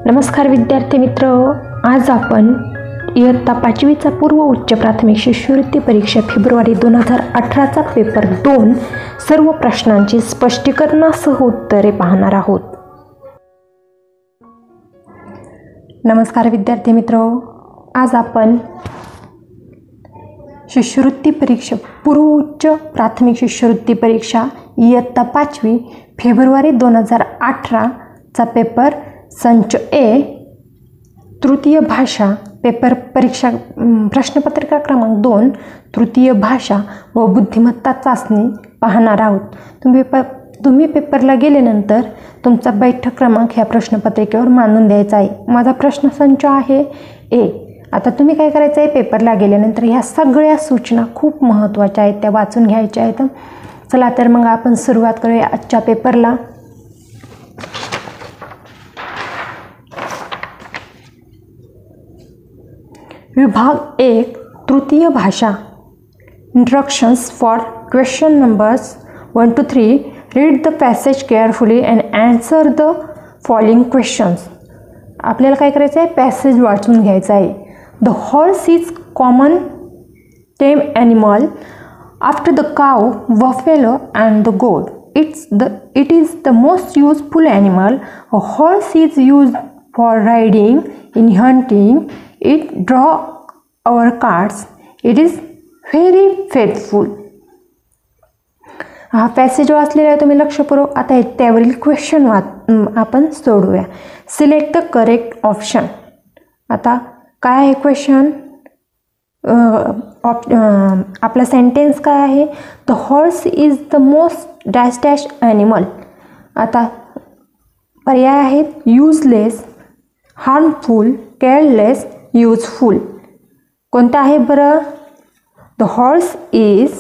नमस्कार विद्यार्थी मित्र, आज आपण इयत्ता 5वीचा पूर्व उच्च प्राथमिक शिष्यवृत्ती परीक्षा फेब्रुवारी 2018चा पेपर 2 सर्व प्रश्नांची स्पष्टीकरणासह उत्तरे पाहणार आहोत. नमस्कार विद्यार्थी मित्र, आज आपण शिष्यवृत्ती परीक्षा पूर्व उच्च प्राथमिक शिष्यवृत्ती परीक्षा इयत्ता 5वी फेब्रुवारी 2018चा पेपर संच ए तृतीय भाषा पेपर परीक्षा प्रश्नपत्रिका क्रमांक 2 तृतीय भाषा व बुद्धिमत्ता चाचणी पाहणार आहोत. तुम्ही पेपरला गेल्यानंतर तुमचा बैठक क्रमांक ह्या प्रश्नपत्रिकेवर मांडून द्यायचा आहे. माझा प्रश्नसंच आहे ए. आता तुम्ही काय करायचं आहे, पेपरला गेल्यानंतर ह्या सगळ्या सूचना खूप महत्त्वाच्या आहेत, त्या वाचून घ्यायच्या आहेत. चला तर मग आपण सुरुवात करूया आजच्या पेपरला. विभाग 1 तृतीय भाषा. Instructions for question numbers 1 to 3. Read the passage carefully and answer the following questions. आपल्याला काय करायचं आहे, पॅसेज वाचून घ्यायचं आहे. The horse is common TEM animal after the काव, बफेलो अँड द गोट. It is the most useful animal. A horse is used for riding, in hunting. It draw our carts. It is very faithful. हा passage वाचलेला आहे तुम्ही लक्षपूर्वक. आता त्यावरील question आपण सोडवूया. Select the correct option. आता काय आहे क्वेश्चन, आपला सेंटेन्स काय आहे, the horse is the most dash dash animal. आता पर्याय आहेत युजलेस, हार्मफुल, केअरलेस, यूजफुल. कोणतं आहे बरं, the horse is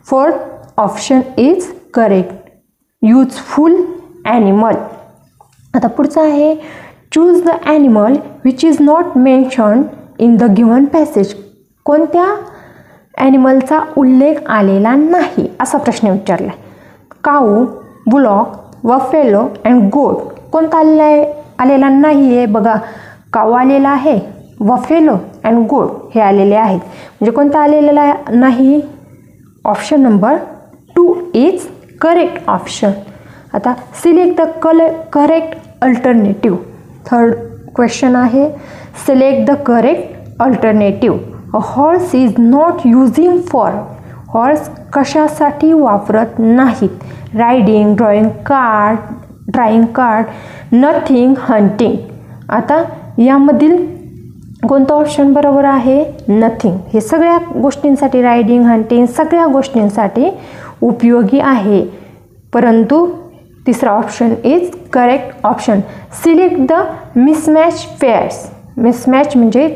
fourth option is correct, useful animal. आता पुढचं आहे choose the animal which is not mentioned in the given passage. कोणत्या ॲनिमलचा उल्लेख आलेला नाही असा प्रश्न विचारला आहे. काऊ, बुलॉक, बफेलो अँड गोट. कोणता आलेला नाही आहे बघा, काऊ आलेला आहे, बफेलो अँड गोट हे आलेले आहेत. म्हणजे कोणता आलेला नाही, option number 2 is correct option. आता select the correct alternative. Third question आहे select the correct alternative. A horse is not using for. हॉर्स कशासाठी वापरत नाहीत, riding, drawing cart, nothing, hunting. आता यामधील कोणतं ऑप्शन बरोबर आहे, नथिंग. हे सगळ्या गोष्टींसाठी, रायडिंग, हंटिंग सगळ्या गोष्टींसाठी उपयोगी आहे, परंतु तिसरा option is correct option. Select the mismatch pairs. Mismatch म्हणजे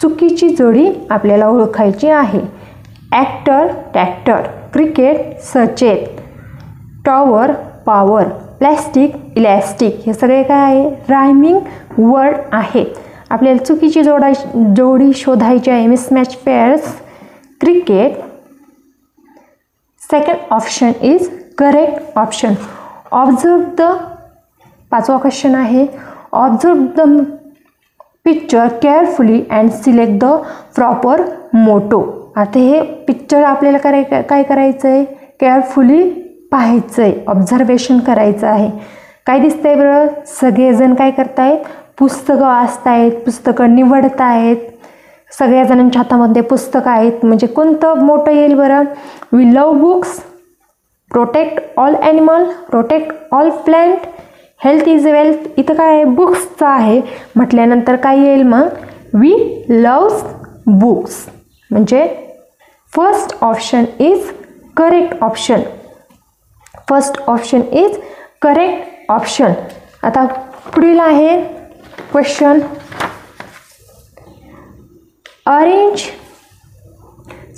चुकीची जोडी आपल्याला ओळखायची आहे. ॲक्टर, ट्रॅक्टर, क्रिकेट, सचेत, टॉवर, पॉवर, प्लॅस्टिक, इलॅस्टिक. हे सगळे काय आहे, रायमिंग वर्ड आहेत. आपल्याला चुकीची जोडी शोधायची आहे. Mismatch pairs, cricket. Second option is correct option. Observe the. पाचवा क्वेश्चन आहे observe the picture carefully and select the proper motto. आता हे पिक्चर आपल्याला काय करायचं आहे, केअरफुली पाहायचं आहे, ऑब्झर्वेशन करायचं आहे. काय दिसतंय बरं, सगळेजण काय करतायत, पुस्तकं वाचतायत, पुस्तकं निवडतायत. सगळ्या जणांच्या हातामध्ये पुस्तकं आहेत. म्हणजे कोणतं मोठं येईल बरं, we love books, protect all animal, protect all plant, health is wealth. इथं काय आहे, बुक्सचं आहे म्हटल्यानंतर काय येईल मग, वी लव्स बुक्स. म्हणजे first option is correct option. First option is correct option. आता पुढील आहे क्वेश्चन अरेंज.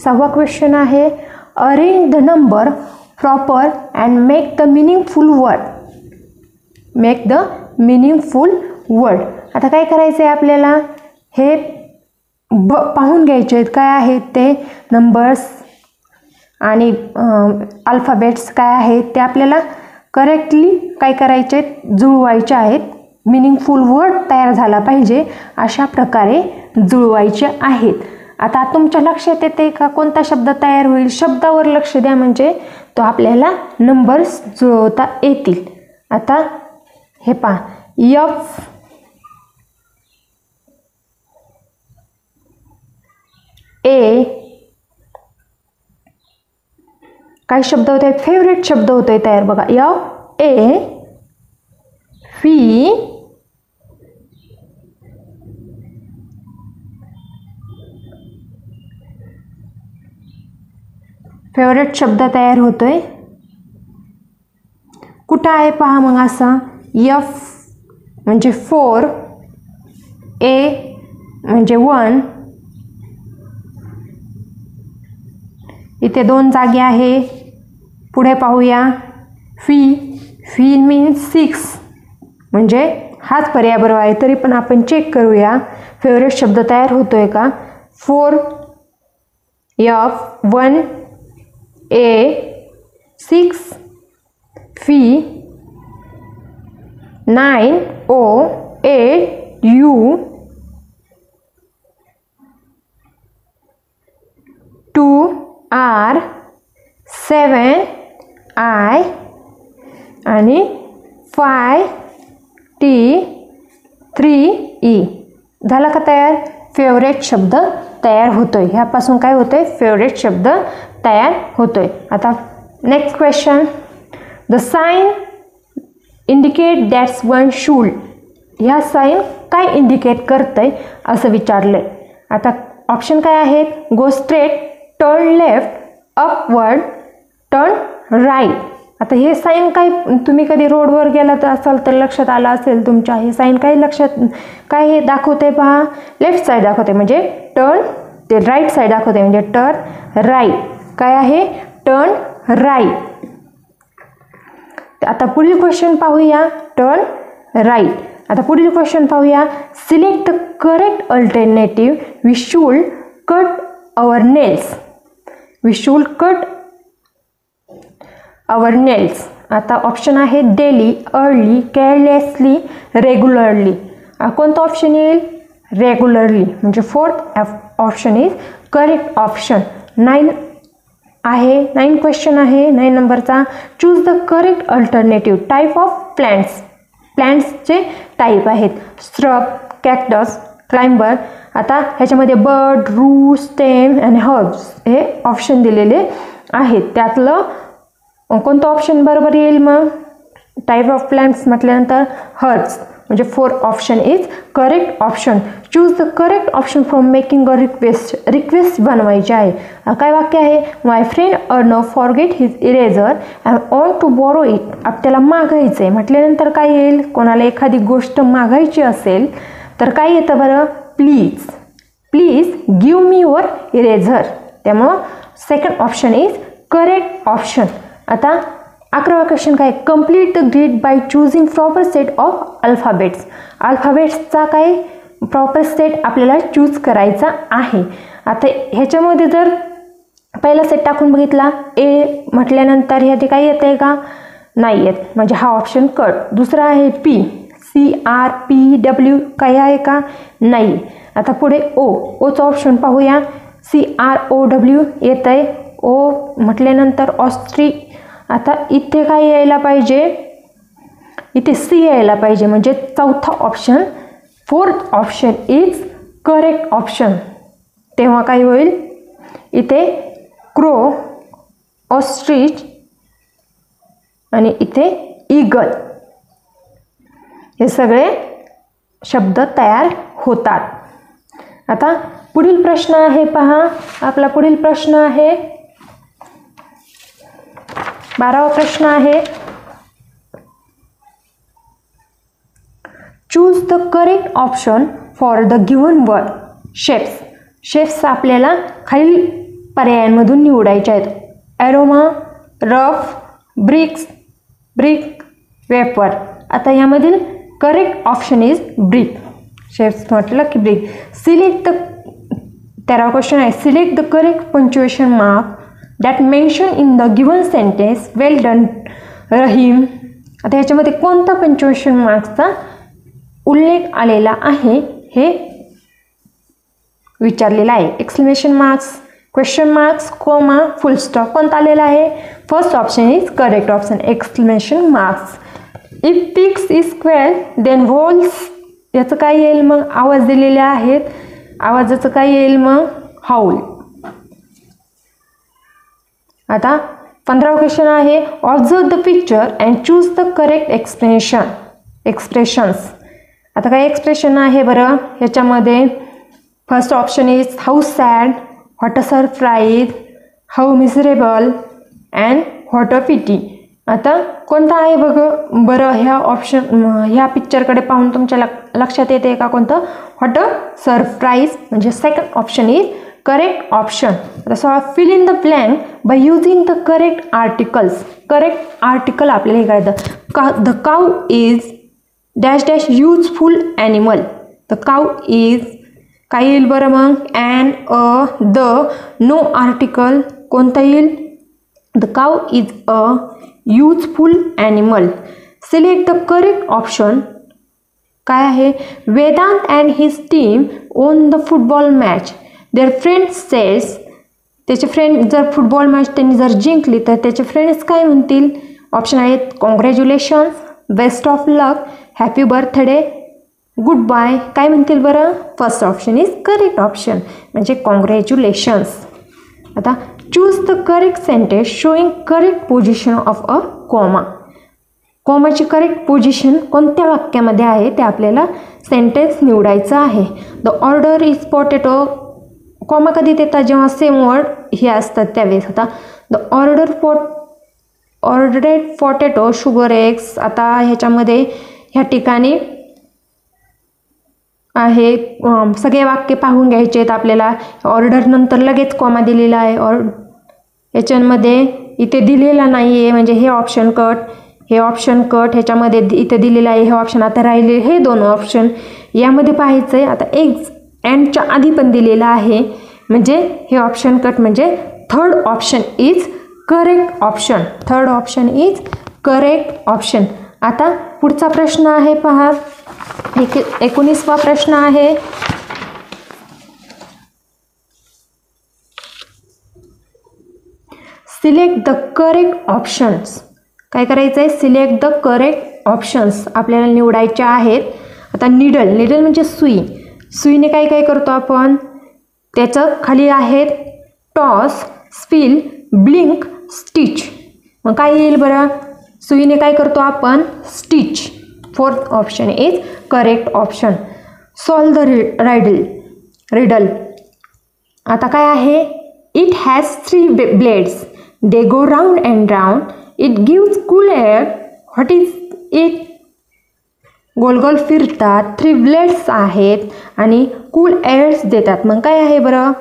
6वा क्वेश्चन आहे arrange the number proper and make the meaningful word. Make the meaningful word. आता काय करायचं आहे आपल्याला, हे पाहून घ्यायचे आहेत काय आहेत ते नंबर्स आणि अल्फाबेट्स काय आहेत ते आपल्याला करेक्टली काय करायचे, जुळवायचे आहेत. मिनिंगफुल वर्ड तयार झाला पाहिजे अशा प्रकारे जुळवायचे आहेत. आता तुमच्या लक्षात येते का कोणता शब्द तयार होईल? शब्दावर लक्ष द्या म्हणजे तो आपल्याला नंबर्स जुळवता येतील. आता हे पहा, एफ ए काय शब्द होते? फेवरेट शब्द होतोय तयार बघा. एफ ए फी फेवरेट शब्द तयार होतोय. कुठं आहे पहा मग असा. एफ म्हणजे 4, ए म्हणजे 1, इथे 2 जागे आहे. पुढे पाहूया. फी मीन्स 6 म्हणजे हाच पर्याय बरोबर आहे. तरी पण आपण चेक करूया फेवरेट शब्द तयार होतोय का. 4 F 1 A 6 V 9 O 8 U 2 R 7 I आणि 5 टी 3 ई. झाला का तयार? फेवरेट शब्द तयार होतोय. ह्यापासून काय होतोय? फेवरेट शब्द तयार होतोय. आता next question. The sign indicate that's one should. ह्या साइन काय इंडिकेट करतंय असं विचारलंय. आता ऑप्शन काय आहेत? Go straight, turn left, upward, turn right. आता हे साइन काय, तुम्ही कधी रोडवर गेलात असाल तर लक्षात आलं असेल तुमच्या. हे साइन काय लक्षात काय हे दाखवते पहा. लेफ्ट साईड दाखवते म्हणजे टर्न, ते राईट साईड दाखवते म्हणजे टर्न राईट. काय आहे? Turn right. आता पुढील क्वेश्चन पाहूया. Turn right. आता पुढील क्वेश्चन पाहूया. Select the correct alternative. We should cut our nails. We should cut our nails. आता ऑप्शन आहे डेली, अर्ली, केअरलेसली, रेग्युलरली. कोणतं ऑप्शन येईल? रेग्युलरली म्हणजे 4th option is correct option. 9 आहे, 9 क्वेश्चन आहे 9 नंबरचा. Choose the correct alternative. Type of plants. प्लांट्सचे type आहेत श्रब, कॅक्टस, क्लाइंबर. आता ह्याच्यामध्ये बर्ड, रूट, स्टेम आणि हर्ब्स हे ऑप्शन दिलेले आहेत. त्यातलं कोणतं ऑप्शन बरोबर येईल मग? टाईप ऑफ प्लांट्स म्हटल्यानंतर हर्ब्स म्हणजे 4th option is correct option. Choose the correct option from making a request. Request बनवायची आहे. काय वाक्य आहे? My friend Arnav forget his eraser I want to borrow it. आपल्याला मागायचं आहे म्हटल्यानंतर काय येईल? कोणाला एखादी गोष्ट मागायची असेल तर काय येतं बरं? Please. Please give me your eraser. त्यामुळं 2nd option is correct option. आता 11वा क्वेश्चन काय? Complete the grid by choosing proper set of alphabets. अल्फाबेट्सचा काय प्रॉपर सेट आपल्याला चूज करायचा आहे. आता ह्याच्यामध्ये जर पहिला सेट टाकून बघितला, ए म्हटल्यानंतर ह्यात काय येते का? नाही येत म्हणजे हा ऑप्शन कट. दुसरा आहे पी, CRPW काय आहे का? नाही. आता पुढे ओचा ऑप्शन पाहूया. CROW येत आहे. ओ म्हटल्यानंतर ऑस्ट्री. आता इथे काय यायला पाहिजे? इथे सी यायला पाहिजे म्हणजे 4था option. 4th option is correct option. तेव्हा काय होईल? इथे क्रो, ऑस्ट्रिच आणि इथे ईगल हे सगळे शब्द तयार होतात. आता पुढील प्रश्न आहे पहा. आपला पुढील प्रश्न आहे 12वा प्रश्न आहे. Choose the correct option for the given word. Shapes. Shapes आपल्याला खालील पर्यायांमधून निवडायचे आहेत. Aroma, rough, BRICS, brick, vapour. आता यामधील correct option is brick. Shapes म्हटलं की ब्रिक. सिलेक्ट द 13वा क्वेश्चन आहे. Select the correct punctuation mark that mention in the given sentence. Well done Rahim. आता ह्याच्यामध्ये कोणता पंक्च्युएशन मार्क्सचा उल्लेख आलेला आहे हे विचारलेलं आहे. Exclamation marks, question marks, comma, full stop कोणता आलेला आहे? First option is correct option, exclamation marks. If pigs is squeal then wolves, याचं काय येईल मग? आवाज दिलेले आहेत, आवाजाचं काय येईल मग? हाऊल. आता 15वा क्वेश्चन आहे observe the picture and choose the correct expressions. आता काय एक्सप्रेशन आहे बरं ह्याच्यामध्ये? First option is how sad, what a surprise, how miserable and what a pity. आता कोणता आहे बरं ह्या ऑप्शन, ह्या पिक्चरकडे पाहून तुमच्या लक्षात येते का कोणतं? व्हॉट अ सरप्राईज म्हणजे second option is correct option. आता fill in the blank by using the correct articles. Correct article आपल्याला हे कळतं. The cow is dash dash useful animal. The cow is काय येईल बरं मग? And, a, the. No article कोणता येईल? The cow is a useful animal. Select the correct option काय आहे? Vedant and his team won the football match. There friends says, त्याचे friend जर फुटबॉल मॅच त्यांनी जर जिंकली तर त्याचे फ्रेंड्स काय म्हणतील? ऑप्शन आहेत congratulations, best of luck, happy birthday, goodbye. काय म्हणतील बरं? First option is correct option म्हणजे कॉंग्रॅच्युलेशन्स. आता choose the correct sentence showing correct position of a comma. कॉमाची करेक्ट पोझिशन कोणत्या वाक्यामध्ये आहे ते आपल्याला सेंटेन्स निवडायचं आहे. The order is potato. Comma कधी देतात? जेव्हा सेम वर्ड हे असतात त्यावेळेस. आता the ordered potato, sugar eggs. आता ह्याच्यामध्ये ह्या ठिकाणी आहे सगळे वाक्य पाहून घ्यायचे आहेत आपल्याला. ऑर्डर नंतर लगेच कॉमा दिलेला आहे. याच्यामध्ये इथे दिलेला नाही आहे म्हणजे हे ऑप्शन कट, हे ऑप्शन कट. ह्याच्यामध्ये इथे दिलेलं आहे हे ऑप्शन. आता राहिले हे दोन ऑप्शन यामध्ये पाहायचं आहे. आता एग्ज अँडच्या आधी पण दिलेलं आहे म्हणजे हे ऑप्शन कट म्हणजे third option is correct option. Third option is correct option. आता पुढचा प्रश्न आहे पहा, 19वा प्रश्न आहे. Select the correct options. काय करायचं आहे? सिलेक्ट द करेक्ट ऑप्शन्स आपल्याला निवडायचे आहेत. आता निडल, निडल म्हणजे सुई. सुईने काय काय करतो आपण? त्याचं खाली आहेत टॉस, स्पिल, ब्लिंक, स्टिच. मग काय येईल बरं? सुईने काय करतो आपण? Stitch. Fourth option is correct option. Solve the riddle. आता काय आहे? It has 3 blades. They go round and round. It gives cool air. What is it? गोल गोल फिरतात, 3 ब्लेड्स आहेत आणि कूल एअर्स देतात. मग काय आहे बरं?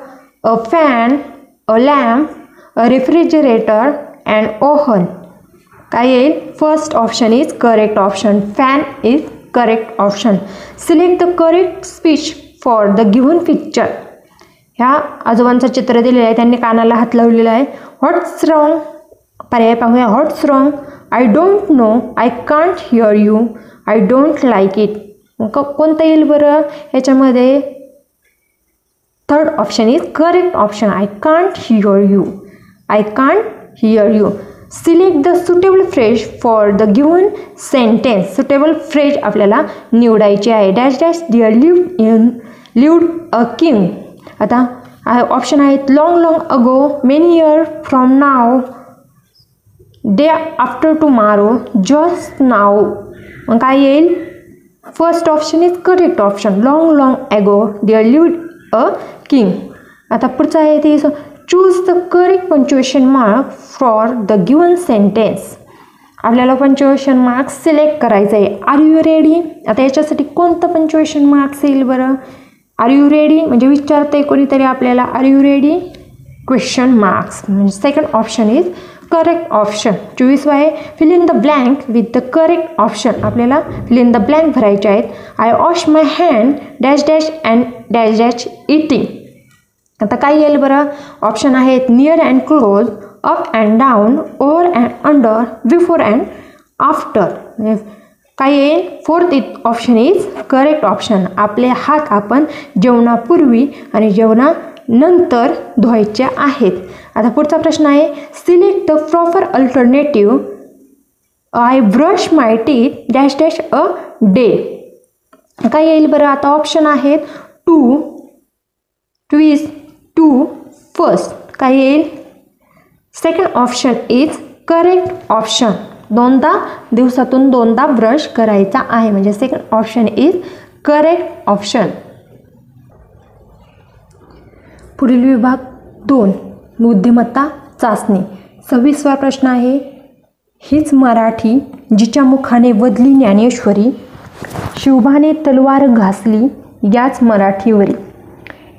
A fan, a lamp, a refrigerator and oven. काय येईल? First option is correct option. Fan is correct option. Select the correct speech for the given picture. ह्या आजोबांचं चित्र दिलेलं आहे, त्यांनी कानाला हात लावलेला आहे. What's wrong? पर्याय पाहूया. What's wrong? I don't know, I can't hear you, I don't like it. कोणतं येईल बरं ह्याच्यामध्ये? Third option is correct option. I can't hear you. I can't hear you. Select the suitable phrase for the given sentence. Suitable phrase आपल्याला निवडायची आहे. Dash dash there lived a king. आता option आहेत long long ago, many year from now, day after tomorrow, just now. मग काय येईल? First option is correct option. Long long ago there lived a king. आता पुढचं आहे ते choose the correct punctuation mark for the given sentence. आपल्याला punctuation mark select करायचं आहे. Are you ready? आता याच्यासाठी कोणतं पंक्च्युएशन मार्क्स येईल बरं? आर यू रेडी म्हणजे विचारते कोणीतरी आपल्याला are you ready? Question marks म्हणजे second option is correct option. 24वा आहे fill in the blank with the correct option. आपल्याला फिल इन द ब्लँक भरायचे आहेत. I wash my hand dash dash and dash dash eating. आता काय येईल बरं? ऑप्शन आहेत near and close, up and down, over and under, before and after. काय येईल? Fourth option is correct option. आपले हात आपण जेवणापूर्वी आणि जेवणानंतर धुवायचे आहेत. आता पुढचा प्रश्न आहे, select the proper alternative. I brush my teeth dash dash a day. काय येईल बरं? आता ऑप्शन आहेत टू, ट्विस, टू, फर्स्ट. काय येईल? Second option is correct option. दिवसातून दोनदा ब्रश करायचा आहे, म्हणजे second option is correct option. पुढील विभाग 2, बुद्धिमत्ता चाचणी. 26वा प्रश्न आहे, हीच मराठी जिच्या मुखाने वदली ज्ञानेश्वरी, शिवबाने तलवार घासली याच मराठीवरी.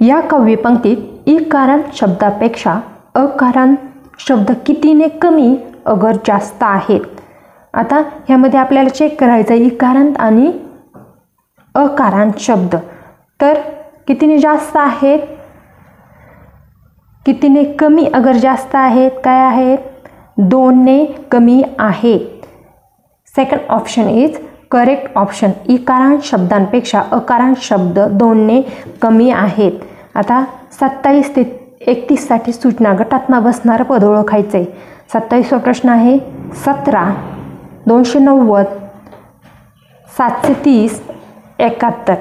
या काव्यपंक्तीत इकारांत शब्दापेक्षा अकारांत शब्द कितीने कमी अगर जास्त आहेत? आता ह्यामध्ये आपल्याला चेक करायचं आहे इकारांत आणि अकारांत शब्द. तर कितीने जास्त आहेत, कितीने कमी अगर जास्त आहेत? काय आहेत? 2ने कमी आहेत. Second option is correct option. इकारांत शब्दांपेक्षा अकारांत शब्द 2ने कमी आहेत. आता 27 ते 31साठी सूचना. गटातना बसणारं पद ओळखायचं आहे. 27वा प्रश्न आहे, 17, 290, 730, 71.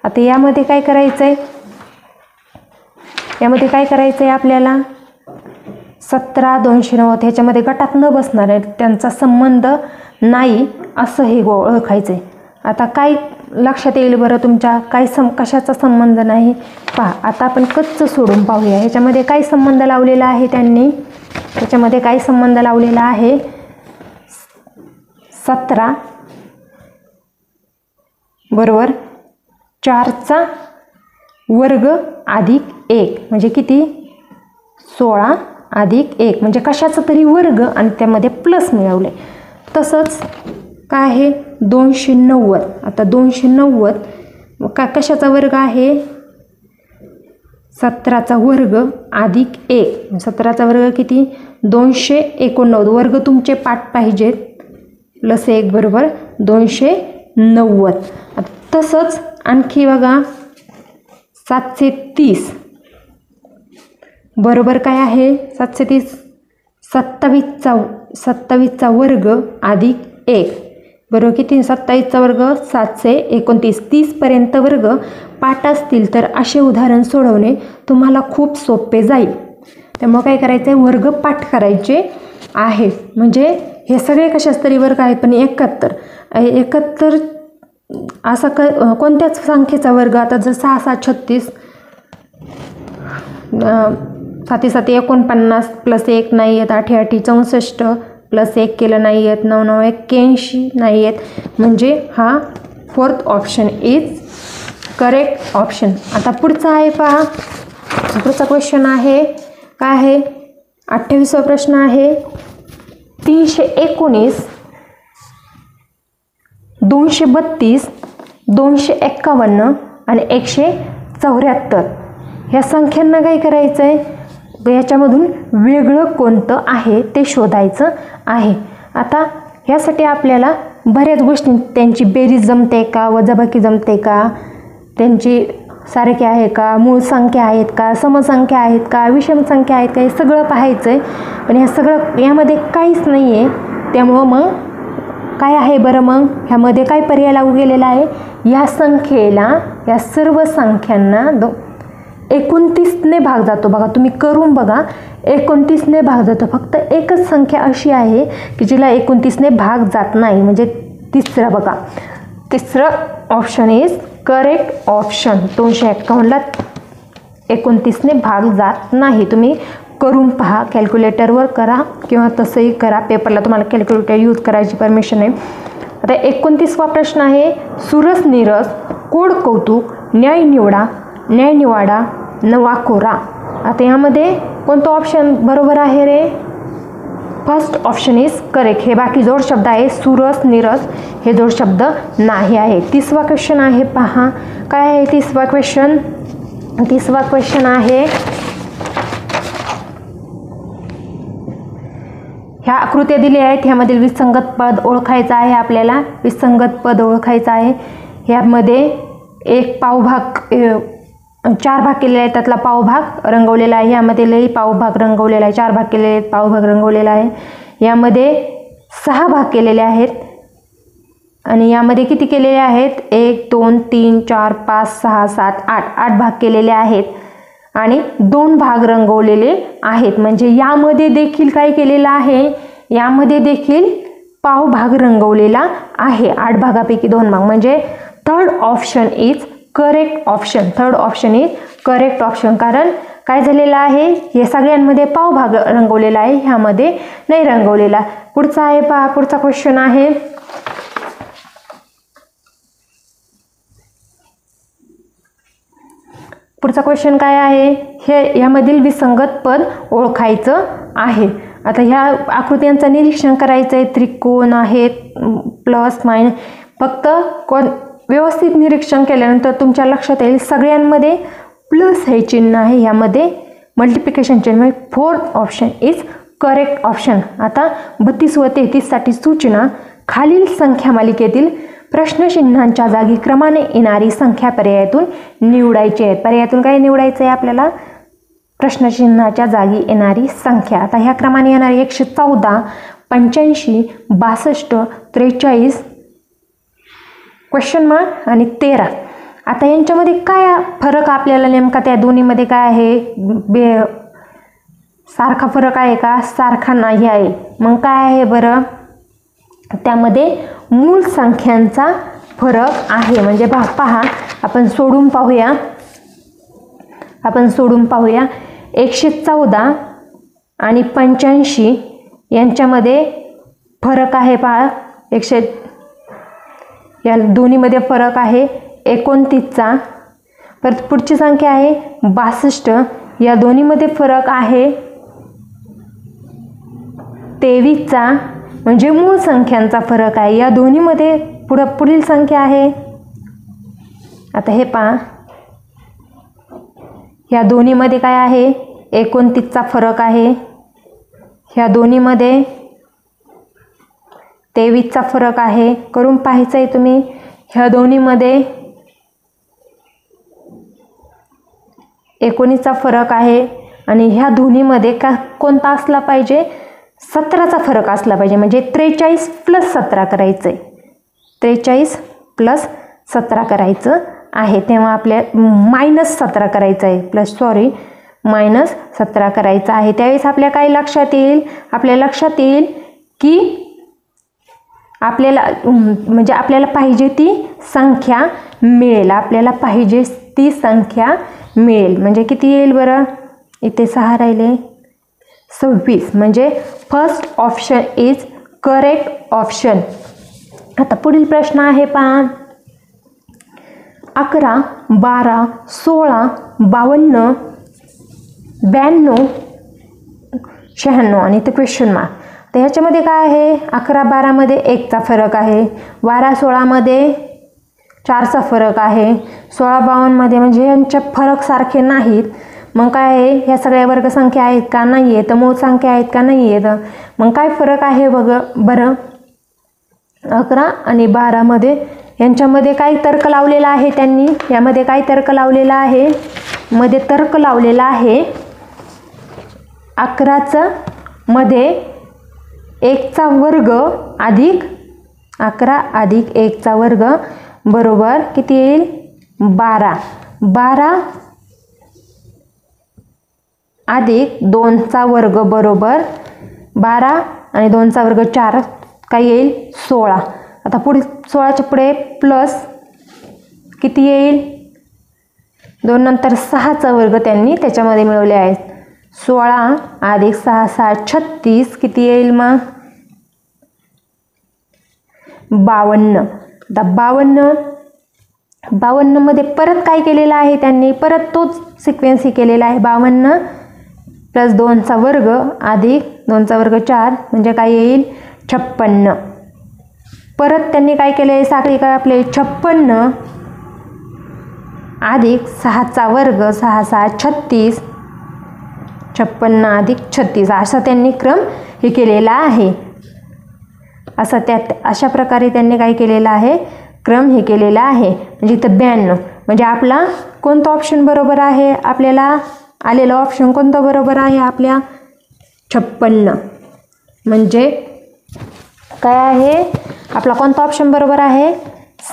आता यामध्ये काय करायचं आहे? आपल्याला 17, 290 ह्याच्यामध्ये गटात न बसणार आहे, त्यांचा संबंध नाही असं हे ओळखायचं आहे. आता काय लक्षात येईल बरं तुमच्या? कशाचा संबंध नाही? पहा, आता आपण कच्चं सोडून पाहूया. ह्याच्यामध्ये काय संबंध लावलेला आहे त्यांनी? त्याच्यामध्ये काय संबंध लावलेला आहे? 17 बरोबर 4चा वर्ग अधिक 1 म्हणजे किती? 16 अधिक 1 म्हणजे कशाचा तरी वर्ग आणि त्यामध्ये प्लस मिळवले. तसंच काय आहे? 290. आता 290 कशाचा वर्ग आहे? 17चा वर्ग अधिक 1. 17चा वर्ग किती? 289. वर्ग तुमचे पाठ पाहिजेत. प्लस 1 बरोबर 290. तसंच आणखी बघा 730 बरोबर काय आहे? 730 27चा वर्ग अधिक 1 बरोबर किती? 27चा वर्ग 729. 30पर्यंत वर्ग पाठ असतील तर असे उदाहरण सोडवणे तुम्हाला खूप सोपे जाईल. त्यामुळे काय करायचं आहे? वर्ग पाठ करायचे आहे. म्हणजे हे सगळे कशाच तरी वर्ग आहेत, पण 71 असा कोणत्याच संख्येचा वर्ग? आता जर 6 7 36, 7 7 49 प्लस 1 नाही आहेत, 8 8 64 प्लस 1 केलं नाही आहेत, 9 9 81 नाही आहेत. म्हणजे हा fourth option is correct option. आता पुढचा आहे पहा, पुढचा क्वेश्चन आहे काय आहे? 28वा प्रश्न आहे, 319, 232, 251 आणि 174 ह्या संख्यांना काय करायचं आहे? याच्यामधून वेगळं कोणतं आहे ते शोधायचं आहे. आता ह्यासाठी आपल्याला बऱ्याच गोष्टी, त्यांची बेरीज जमते का, वजाबाकी जमते का, त्यांची सारखी आहे का, मूळ संख्या आहेत का, समसंख्या आहेत का, विषम संख्या आहेत का, हे सगळं पाहायचं आहे. पण हे सगळं यामध्ये काहीच नाही आहे. त्यामुळं मग काय आहे बरं? मग ह्यामध्ये काय पर्याय लागू केलेला आहे? या संख्येला, या सर्व संख्यांना 29ने भाग जातो. बघा तुम्ही करून बघा, 29ने भाग जातो. फक्त एकच संख्या अशी आहे की जिला 29ने भाग जात नाही, म्हणजे तिसरा. बघा तिसरं ऑप्शन इज करेक्ट ऑप्शन. 251ला 29ने भाग जात नाही. तुम्ही करून पहा, कॅल्क्युलेटरवर करा किंवा तसंही करा. पेपरला तुम्हाला कॅल्क्युलेटर यूज करायची परमिशन आहे. आता 29वा प्रश्न आहे, सुरस निरस, कोड कौतुक, न्याय निवडा, न्याय निवाडा, नवाकोरा. आता यामध्ये कोणतं ऑप्शन बरोबर आहे रे? First option is correct. हे बाकी जोड शब्द आहे. सुरस निरस हे जोड शब्द नाही आहे. 30वा क्वेश्चन आहे पहा, काय आहे 30वा क्वेश्चन? 30वा क्वेश्चन आहे, ह्या आकृत्या दिल्या आहेत, ह्यामधील विसंगत पद ओळखायचं आहे आपल्याला. विसंगत पद ओळखायचं आहे. ह्यामध्ये एक पावभाग 4 भाग केलेले आहेत, त्यातला पावभाग रंगवलेला आहे. यामध्ये पावभाग रंगवलेला आहे, 4 भाग केलेले आहेत, पावभाग रंगवलेला आहे. यामध्ये 6 भाग केलेले आहेत आणि यामध्ये किती केलेले आहेत? 1 2 3 4 5 6 7 8 भाग केलेले आहेत आणि 2 भाग रंगवलेले आहेत. म्हणजे यामध्ये देखील काय केलेलं आहे? यामध्ये देखील पावभाग रंगवलेला आहे. 8 भागापैकी 2 भाग, म्हणजे third option is correct option. Third option is correct option. कारण काय झालेलं आहे? हे सगळ्यांमध्ये पावभाग रंगवलेला आहे, ह्यामध्ये नाही रंगवलेला. पुढचा आहे पहा, पुढचा क्वेश्चन आहे पुढचा क्वेश्चन काय आहे? ह्यामधील विसंगत पद ओळखायचं आहे. आता ह्या आकृत्यांचं निरीक्षण करायचं आहे. त्रिकोण आहेत, प्लस मायनस. फक्त व्यवस्थित निरीक्षण केल्यानंतर तुमच्या लक्षात येईल सगळ्यांमध्ये प्लस हे चिन्ह आहे, ह्यामध्ये मल्टिप्लिकेशन चिन्ह. म्हणजे fourth option is correct option. आता 32 व 33 साठी सूचना. खालील संख्या मालिकेतील प्रश्नचिन्हांच्या जागी क्रमाने येणारी संख्या पर्यायातून निवडायची आहे. पर्यायातून काय निवडायचं आहे आपल्याला? प्रश्नचिन्हाच्या जागी येणारी संख्या. आता ह्या क्रमाने येणारी 114, 85, 62, 43 क्वेश्चन मार्क आणि 13. आता यांच्यामध्ये काय फरक आपल्याला नेमका त्या दोन्हीमध्ये काय आहे? सारखा फरक आहे का? सारखा नाही आहे. मग काय आहे बरं? त्यामध्ये मूळ संख्यांचा फरक आहे. म्हणजे पहा, आपण सोडून पाहूया. 114 आणि 85 यांच्यामध्ये फरक आहे पहा. या दोन्हीमध्ये फरक आहे 29चा. परत पुढची संख्या आहे 62. या दोन्हीमध्ये फरक आहे 23चा. म्हणजे मूळ संख्यांचा फरक आहे. या दोन्हीमध्ये पुढील संख्या आहे. आता हे पहा, ह्या दोन्हीमध्ये काय आहे? 29चा फरक आहे. ह्या दोन्हीमध्ये 23चा फरक आहे. करून पाहायचं आहे तुम्ही. ह्या दोन्हीमध्ये 19चा फरक आहे आणि ह्या दोन्हीमध्ये कोणता असला पाहिजे? 17चा फरक असला पाहिजे. म्हणजे 43 + 17 करायचं आहे. 43 + 17 करायचं आहे. तेव्हा आपल्या -17 करायचं आहे. -17 करायचं आहे. त्यावेळेस आपल्या काय लक्षात येईल? आपल्या लक्षात येईल की आपल्याला पाहिजे ती संख्या मिळेल. आपल्याला पाहिजे ती संख्या मिळेल. म्हणजे किती येईल बरं? इथे 6 राहिले, 26. म्हणजे first option is correct option. आता पुढील प्रश्न आहे पहा. 11, 12, 16, 52, 92, 96 आणि ते क्वेश्चन मार्क. तर ह्याच्यामध्ये काय आहे? 11, 12 मध्ये 1चा फरक आहे. 12, 16 मध्ये 4चा फरक आहे. 16, 52 मध्ये म्हणजे यांचे फरक सारखे नाहीत. मग काय आहे? ह्या सगळ्या वर्गसंख्या आहेत का? नाही आहेत. मूळ संख्या आहेत का? नाही आहेत. मग काय फरक आहे बरं? 11 आणि 12 मध्ये यांच्यामध्ये काय तर्क लावलेला आहे त्यांनी? यामध्ये काय तर्क लावलेला आहे? मध्ये तर्क लावलेला आहे 11चा मध्ये 1चा वर्ग अधिक 11 अधिक 1चा वर्ग बरोबर किती येईल? 12. 12 अधिक 2चा वर्ग बरोबर 12 आणि 2चा वर्ग 4 काय येईल? 16. आता पुढे 16च्या पुढे प्लस किती येईल? 2 नंतर 6चा वर्ग त्यांनी त्याच्यामध्ये मिळवले आहेत. 16 अधिक 6 6 36 किती येईल मग? 52. आता 52 मध्ये परत काय केलेलं आहे त्यांनी? परत तोच सिक्वेन्स ही केलेला आहे. 52 प्लस 2चा वर्ग अधिक 2चा वर्ग 4 म्हणजे काय येईल? 56. परत त्यांनी काय केले? साखळी काय आपले 56 अधिक 6चा वर्ग 6 6 36 56 अधिक 36 असा त्यांनी क्रम हे केलेला आहे. असं अशा प्रकारे त्यांनी काय केलेलं आहे, क्रम हे केलेला आहे. म्हणजे इथं 92 म्हणजे आपला कोणता ऑप्शन बरोबर आहे, आपल्याला आलेला ऑप्शन कोणता बरोबर आहे, आपल्या 56. म्हणजे काय आहे, आपला कोणता ऑप्शन बरोबर आहे,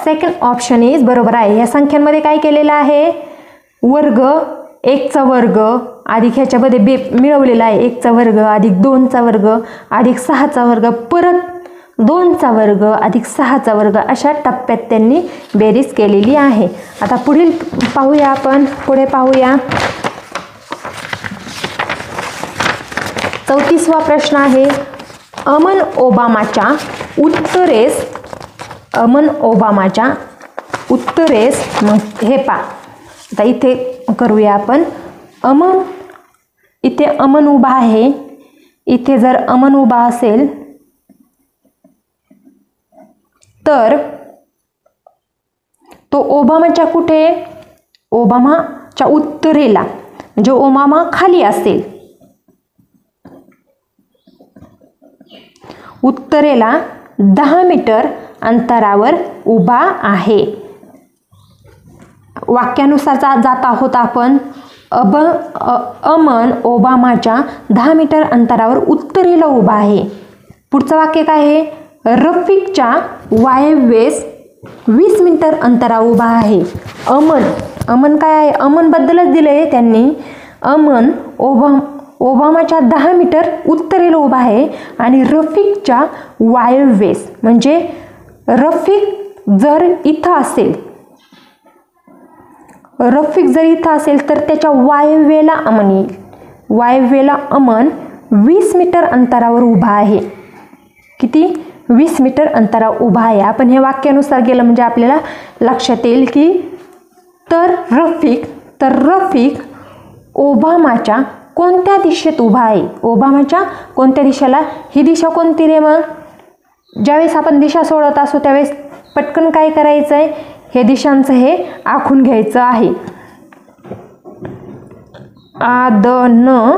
सेकंड ऑप्शन इज बरोबर आहे. या संख्यांमध्ये काय केलेलं आहे, वर्ग 1चा वर्ग अधिक ह्याच्यामध्ये मिळवलेला आहे 1चा वर्ग अधिक 2चा वर्ग अधिक 6चा वर्ग परत 2चा वर्ग अधिक 6चा वर्ग अशा टप्प्यात त्यांनी बेरीज केलेली आहे. आता पुढील पाहूया, आपण पुढे पाहूया. 34वा प्रश्न आहे, अमन ओबामाच्या उत्तरेस मग हे पा. आता इथे करूया आपण. इथे अमन उभा आहे. इथे जर अमन उभा असेल तर तो ओबामाच्या कुठे, ओबामाच्या उत्तरेला म्हणजे ओबामा खाली असेल, उत्तरेला 10 मीटर अंतरावर उभा आहे. वाक्यानुसार जात आहोत आपण. अमन ओबामाच्या 10 मीटर अंतरावर उत्तरेला उभा आहे. पुढचं वाक्य काय आहे, रफिकच्या वायव्येस 20 मीटर अंतरावर उभा आहे. अमन काय आहे, अमन बद्दलच दिलंय त्यांनी. अमन ओबामाच्या 10 मीटर उत्तरेला उभा आहे आणि रफिकच्या वायव्येस म्हणजे रफिक जर इथं असेल तर त्याच्या वायव्येला अमन येईल. वायव्येला अमन 20 मीटर अंतरावर उभा आहे. किती, 20 मीटर अंतरावर उभा आहे. आपण हे वाक्यानुसार गेलं म्हणजे आपल्याला लक्षात येईल की तर रफिक ओबामाच्या कोणत्या दिशेत उभा आहे, ओबामाच्या कोणत्या दिशेला. ही दिशा कोणती रे, मग ज्यावेळेस आपण दिशा सोडत असू त्यावेळेस पटकन काय करायचं आहे, हे दिशांचं हे आखून घ्यायचं आहे. आ द न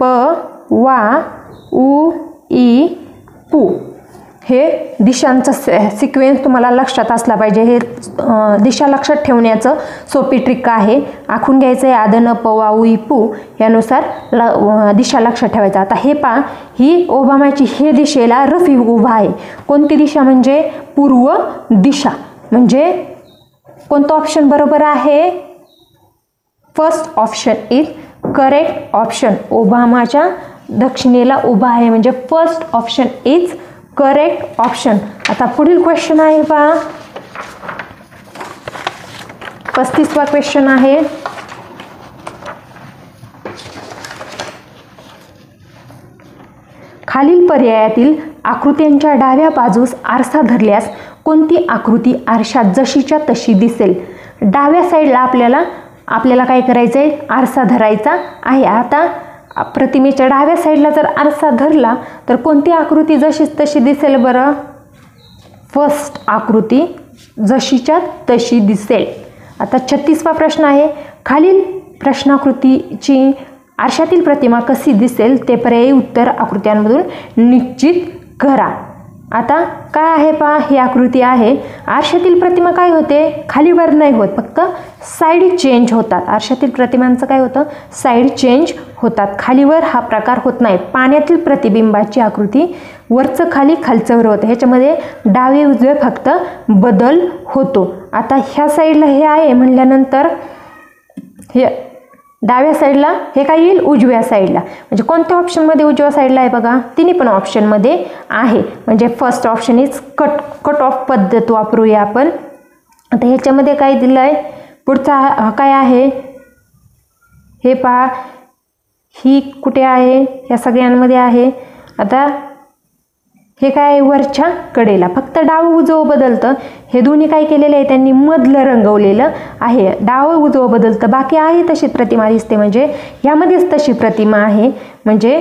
प वा उ ई पू हे दिशांचं सिक्वेन्स तुम्हाला लक्षात असला पाहिजे. हे दिशा लक्षात ठेवण्याचं सोपी ट्रिक आहे. आखून घ्यायचं आहे आद न प वा उ ई पू यानुसार दिशा लक्षात ठेवायचा. आता हे पा, ही ओबामाची हे दिशेला रफिक उभा आहे. कोणती दिशा म्हणजे पूर्व दिशा. म्हणजे कोणतं ऑप्शन बरोबर आहे, first option is correct option. ओबामाच्या दक्षिणेला उभा आहे म्हणजे first option is correct option. आता पुढील क्वेश्चन आहे पहा, 35वा क्वेश्चन आहे. खालील पर्यायातील आकृत्यांच्या डाव्या बाजूस आरसा धरल्यास कोणती आकृती आरशात जशीच्या तशी दिसेल. डाव्या साईडला आपल्याला काय करायचं आहे, आरसा धरायचा आहे. आता प्रतिमेच्या डाव्या साईडला जर आरसा धरला तर कोणती आकृती जशीच तशी दिसेल बरं, फर्स्ट आकृती जशीच्या तशी दिसेल. आता 36वा प्रश्न आहे, खालील प्रश्नाकृतीची आरशातील प्रतिमा कशी दिसेल ते पर्यायी उत्तर आकृत्यांमधून निश्चित करा. आता काय आहे पहा, ही आकृती आहे. आरशातील प्रतिमा काय होते, खालीवर नाही होत, फक्त साईड चेंज होतात. आरशातील प्रतिमांचं काय होतं, साईड चेंज होतात, खालीवर हा प्रकार होत नाही. पाण्यातील प्रतिबिंबाची आकृती वरचं खाली खालचं वर होतं, ह्याच्यामध्ये डावे उजवे फक्त बदल होतो. आता ह्या साईडला हे आहे म्हणल्यानंतर हे डाव्या साईडला हे काय येईल, उजव्या साईडला. म्हणजे कोणत्या ऑप्शनमध्ये उजव्या साईडला आहे बघा, तिन्ही पण ऑप्शनमध्ये आहे. म्हणजे first option is cut off पद्धत वापरूया आपण. आता ह्याच्यामध्ये काय दिलं आहे, पुढचा काय आहे हे पहा, ही कुठे आहे, या सगळ्यांमध्ये आहे. आता हे काय आहे, वरच्या कडेला फक्त डावं उजवं बदलतं. हे दोन्ही काय केलेलं आहे, त्यांनी मधलं रंगवलेलं आहे. डावं उजवं बदलतं, बाकी आहे तशी प्रतिमा दिसते. म्हणजे यामध्येच तशी प्रतिमा आहे. म्हणजे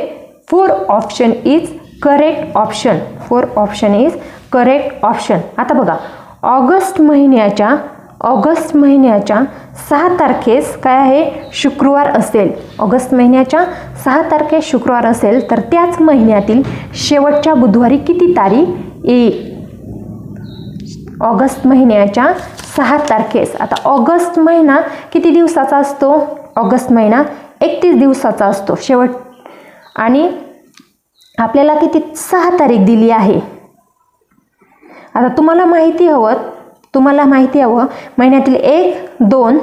4 option is correct option. 4 option is correct option. आता बघा, ऑगस्ट महिन्याच्या 6 तारखेस काय आहे, शुक्रवार असेल, ऑगस्ट महिन्याच्या 6 तारखेस शुक्रवार असेल तर त्याच महिन्यातील शेवटच्या बुधवारी किती तारीख येईल? ऑगस्ट महिन्याच्या 6 तारखेस. आता ऑगस्ट महिना किती दिवसाचा असतो? ऑगस्ट महिना 31 दिवसाचा असतो शेवट, आणि आपल्याला किती 6 तारीख दिली आहे. आता तुम्हाला माहिती हवं महिन्यातील 1, 2,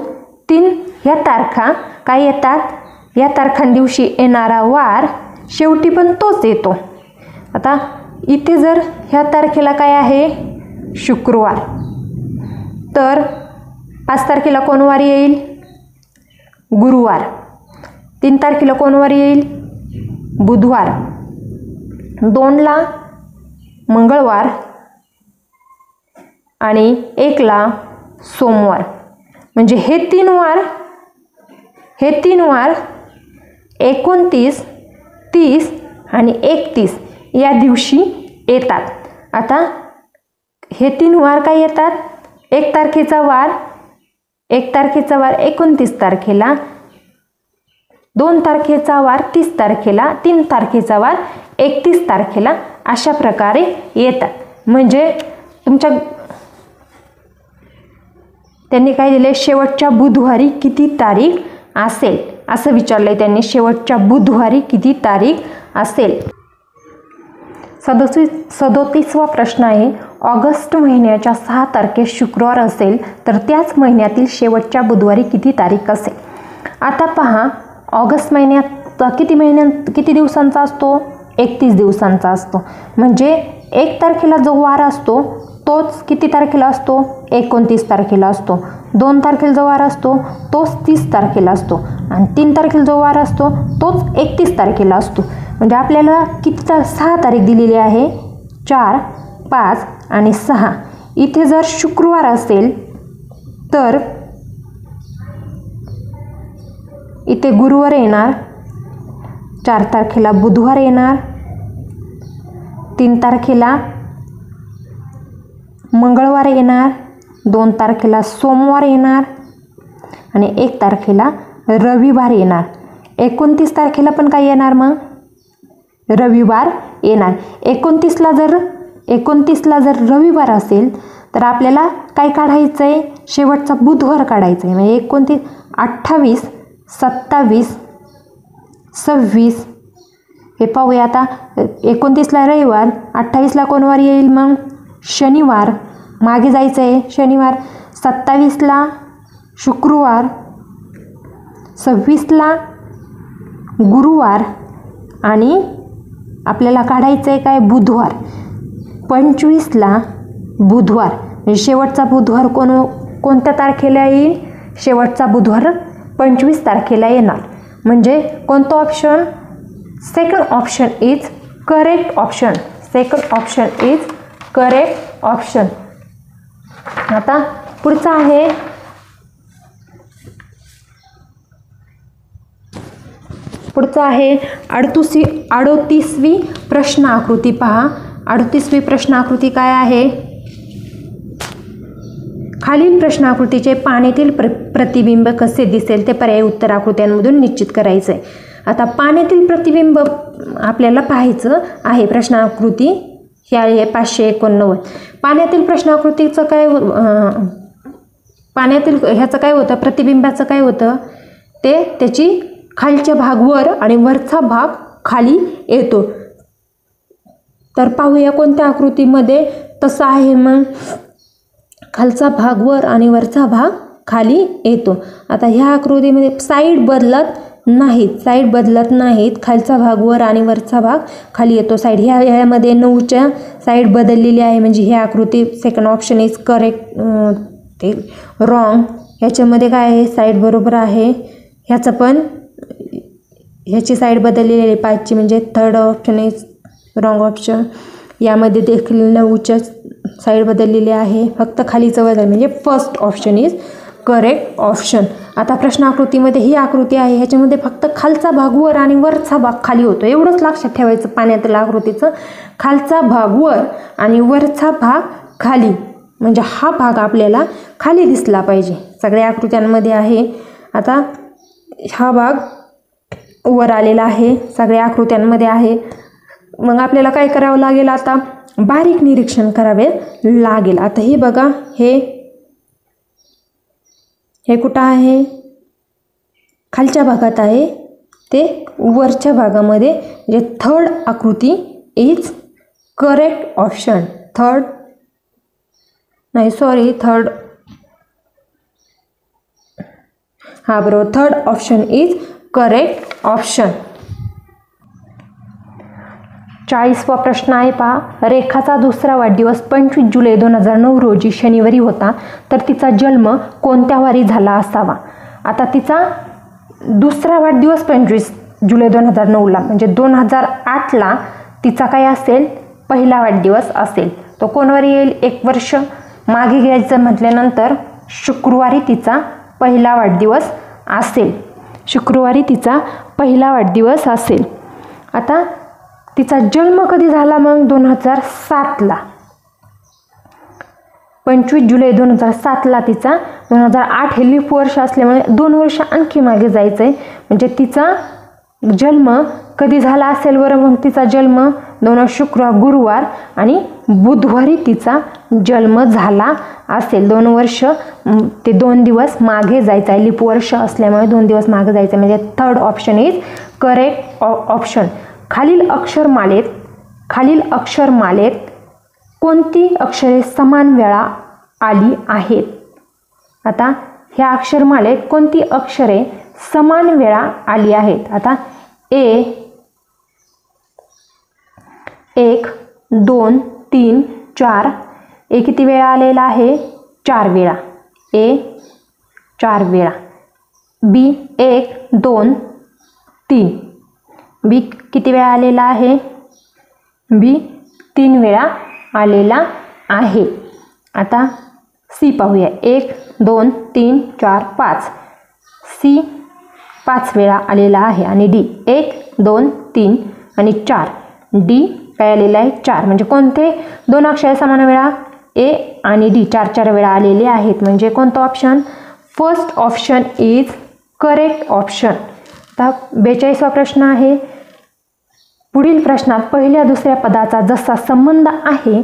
3 ह्या तारखा काय येतात, या तारखांदिवशी येणारा वार शेवटी पण तोच येतो. आता इथे जर ह्या तारखेला काय आहे, शुक्रवार, तर 5 तारखेला कोण वार येईल, गुरुवार. 3 तारखेला कोण वार येईल, बुधवार. 2ला मंगळवार आणि 1ला सोमवार. म्हणजे हे तीन वार 29, 30 आणि 31 या दिवशी येतात. आता हे 3 वार काय येतात, 1 तारखेचा वार 29 तारखेला, 2 तारखेचा वार 30 तारखेला, 3 तारखेचा वार 31 तारखेला, अशा प्रकारे येतात. म्हणजे तुमच्या त्यांनी काय दिले, शेवटच्या बुधवारी किती तारीख असेल असं विचारलंय त्यांनी. शेवटच्या बुधवारी किती तारीख असेल. 37वा प्रश्न आहे, ऑगस्ट महिन्याच्या 6 तारखेस शुक्रवार असेल तर त्याच महिन्यातील शेवटच्या बुधवारी किती तारीख असेल. आता पहा, ऑगस्ट महिन्यात किती दिवसांचा असतो, 31 दिवसांचा असतो. म्हणजे 1 तारखेला जो वार असतो तोच किती तारखेला असतो, 29 तारखेला असतो. 2 तारखेला जो वार असतो तोच 30 तारखेला असतो, आणि 3 तारखेला जो वार असतो तोच 31 तारखेला असतो. म्हणजे आपल्याला किती 6 तारीख दिलेली आहे, 4, 5 आणि 6. इथे जर शुक्रवार असेल तर इथे गुरुवार येणार, 4 तारखेला बुधवार येणार, 3 तारखेला मंगळवार येणार, 2 तारखेला सोमवार येणार आणि 1 तारखेला रविवार येणार. 29 तारखेला पण काय येणार, मग रविवार येणार. 29ला जर रविवार असेल तर आपल्याला काय काढायचं आहे, शेवटचा बुधवार काढायचा आहे. म्हणजे 29, 28, 27, 26 हे पाहूया. आता 29ला रविवार, 28ला कोण वार येईल, मग शनिवार. मागे जायचं आहे, शनिवार. 27ला शुक्रवार, 26ला गुरुवार आणि आपल्याला काढायचं आहे काय, बुधवार. 25ला बुधवार. म्हणजे शेवटचा बुधवार कोणत्या तारखेला येईल, शेवटचा बुधवार 25 तारखेला येणार. म्हणजे कोणतं option, second option is correct option. Second option is correct option. आता पुढचा आहे पुढचा आहे 38वी प्रश्न आकृती. पहा 38वी प्रश्न आकृती काय आहे. खालील प्रश्न आकृतीचे पाण्यातील प्रतिबिंब कसे दिसेल ते पर्यायी उत्तर आकृत्यांमधून निश्चित करायचे. आता पाण्यातील प्रतिबिंब आपल्याला पाहायचं आहे. प्रश्न आकृती ही आहे 589. पाण्यातील प्रश्न आकृतीचं काय, पाण्यातील ह्याचं काय होतं, प्रतिबिंबाचं काय होतं ते, त्याची खालचा भाग वर आणि वरचा भाग खाली येतो. तर पाहूया कोणत्या आकृतीमध्ये तसं आहे. मग खालचा भाग वर आणि वरचा भाग खाली येतो. आता ह्या आकृतीमध्ये साईड बदलत नाहीत. खालचा भाग वर आणि वरचा भाग खाली येतो. साईड ह्यामध्ये 9च्या साईड बदललेली आहे. म्हणजे ही आकृती सेकंड ऑप्शन इज करेक्ट, ते रॉंग. ह्याच्यामध्ये काय आहे, साईड बरोबर आहे. ह्याचं पण ह्याची साईड बदललेली आहे 5ची, म्हणजे third option is wrong option. यामध्ये देखील 9च्या साईड बदललेली आहे, फक्त खालीचं बदल, म्हणजे first option is correct option. आता प्रश्न आकृतीमध्ये ही आकृती आहे, ह्याच्यामध्ये फक्त खालचा भाग वर आणि वरचा भाग खाली होतो. एवढंच लक्षात ठेवायचं पाण्यातील आकृतीचं. खालचा भाग वर आणि वरचा भाग खाली, म्हणजे हा भाग आपल्याला खाली दिसला पाहिजे. सगळ्या आकृत्यांमध्ये आहे. आता हा भाग वर आलेला आहे, सगळ्या आकृत्यांमध्ये आहे. मग आपल्याला काय करावं लागेल, आता बारीक निरीक्षण करावे लागेल. आता हे बघा, हे कुठं आहे, खालच्या भागात आहे, ते वरच्या भागामध्ये. म्हणजे थर्ड आकृती is correct option. Third option is correct option. 40वा प्रश्न आहे पहा. रेखाचा दुसरा वाढदिवस 25 जुलै 2009 रोजी शनिवारी होता, तर तिचा जन्म कोणत्या वारी झाला असावा? आता तिचा दुसरा वाढदिवस 25 जुलै 2009ला, म्हणजे 2008ला तिचा काय असेल, पहिला वाढदिवस असेल. तो कोणवारी येईल, 1 वर्ष मागे घ्यायचं म्हटल्यानंतर शुक्रवारी तिचा पहिला वाढदिवस असेल. शुक्रवारी तिचा पहिला वाढदिवस असेल. आता तिचा जन्म कधी झाला मग, 2007ला. 25 जुलै 2007ला तिचा, 2008 हे लीप वर्ष असल्यामुळे 2 वर्ष आणखी मागे जायचं आहे. म्हणजे तिचा जन्म कधी झाला असेल बरं, मग तिचा जन्म शुक्रवार, गुरुवार आणि बुधवारी तिचा जन्म झाला असेल. 2 वर्ष ते 2 दिवस मागे जायचं आहे, लीप वर्ष असल्यामुळे 2 दिवस मागे जायचं आहे. म्हणजे third option is correct option. खालील अक्षरमालेत कोणती अक्षरे समान वेळा आली आहेत? आता ह्या अक्षरमालेत कोणती अक्षरे समान वेळा आली आहेत? आता 1, 2, 3, 4. ए किती वेळा आलेला आहे? 4 वेळा. ए 4 वेळा. बी 1, 2, 3. बी किती वेळा आलेला आहे? बी 3 वेळा आलेला आहे. आता सी पाहूया. 1, 2, 3, 4, 5. सी 5 वेळा आलेला आहे. आणि डी 1, 2, 3 आणि 4. डी काय आलेला आहे? 4. म्हणजे कोणते 2 अक्षरे समान वेळा? ए आणि डी 4 वेळा आलेले आहेत. म्हणजे कोणतं option? First option is correct option. आता 42वा प्रश्न आहे. पुढील प्रश्नात पहिल्या दुसऱ्या पदाचा जसा संबंध आहे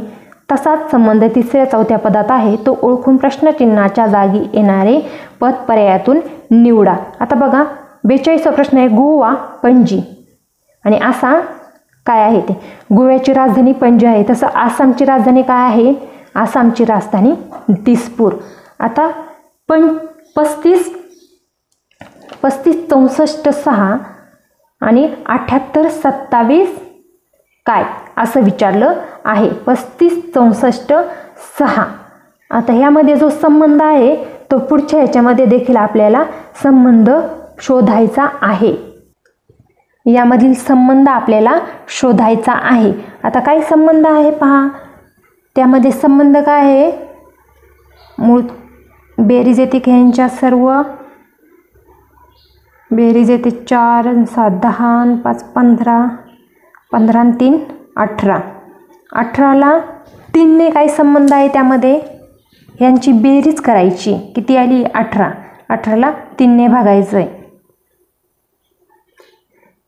तसाच संबंध तिसऱ्या चौथ्या पदात आहे, तो ओळखून प्रश्नचिन्हाच्या जागी येणारे पद पर्यायातून निवडा. आता बघा, 42वा प्रश्न आहे. गोवा, पणजी आणि आसाम काय आहे ते? गोव्याची राजधानी पणजी आहे, तसं आसामची राजधानी काय आहे? आसामची राजधानी दिसपूर. आता 35, 64, 6 आणि 78, 27 काय असं विचारलं आहे. 35, 64, 6. आता ह्यामध्ये जो संबंध आहे तो पुढच्या ह्याच्यामध्ये देखील आपल्याला संबंध शोधायचा आहे. यामधील संबंध आपल्याला शोधायचा आहे. आता काय संबंध आहे पहा. त्यामध्ये संबंध काय आहे? मूळ बेरीज येते ह्यांच्या सर्व. बेरीज येते 4 आणि 7 10 आणि 5 15, 15 आणि 3 18. 18ला 3ने काय संबंध आहे त्यामध्ये? यांची बेरीज करायची. किती आली? 18. 18ला 3ने भागायचं आहे.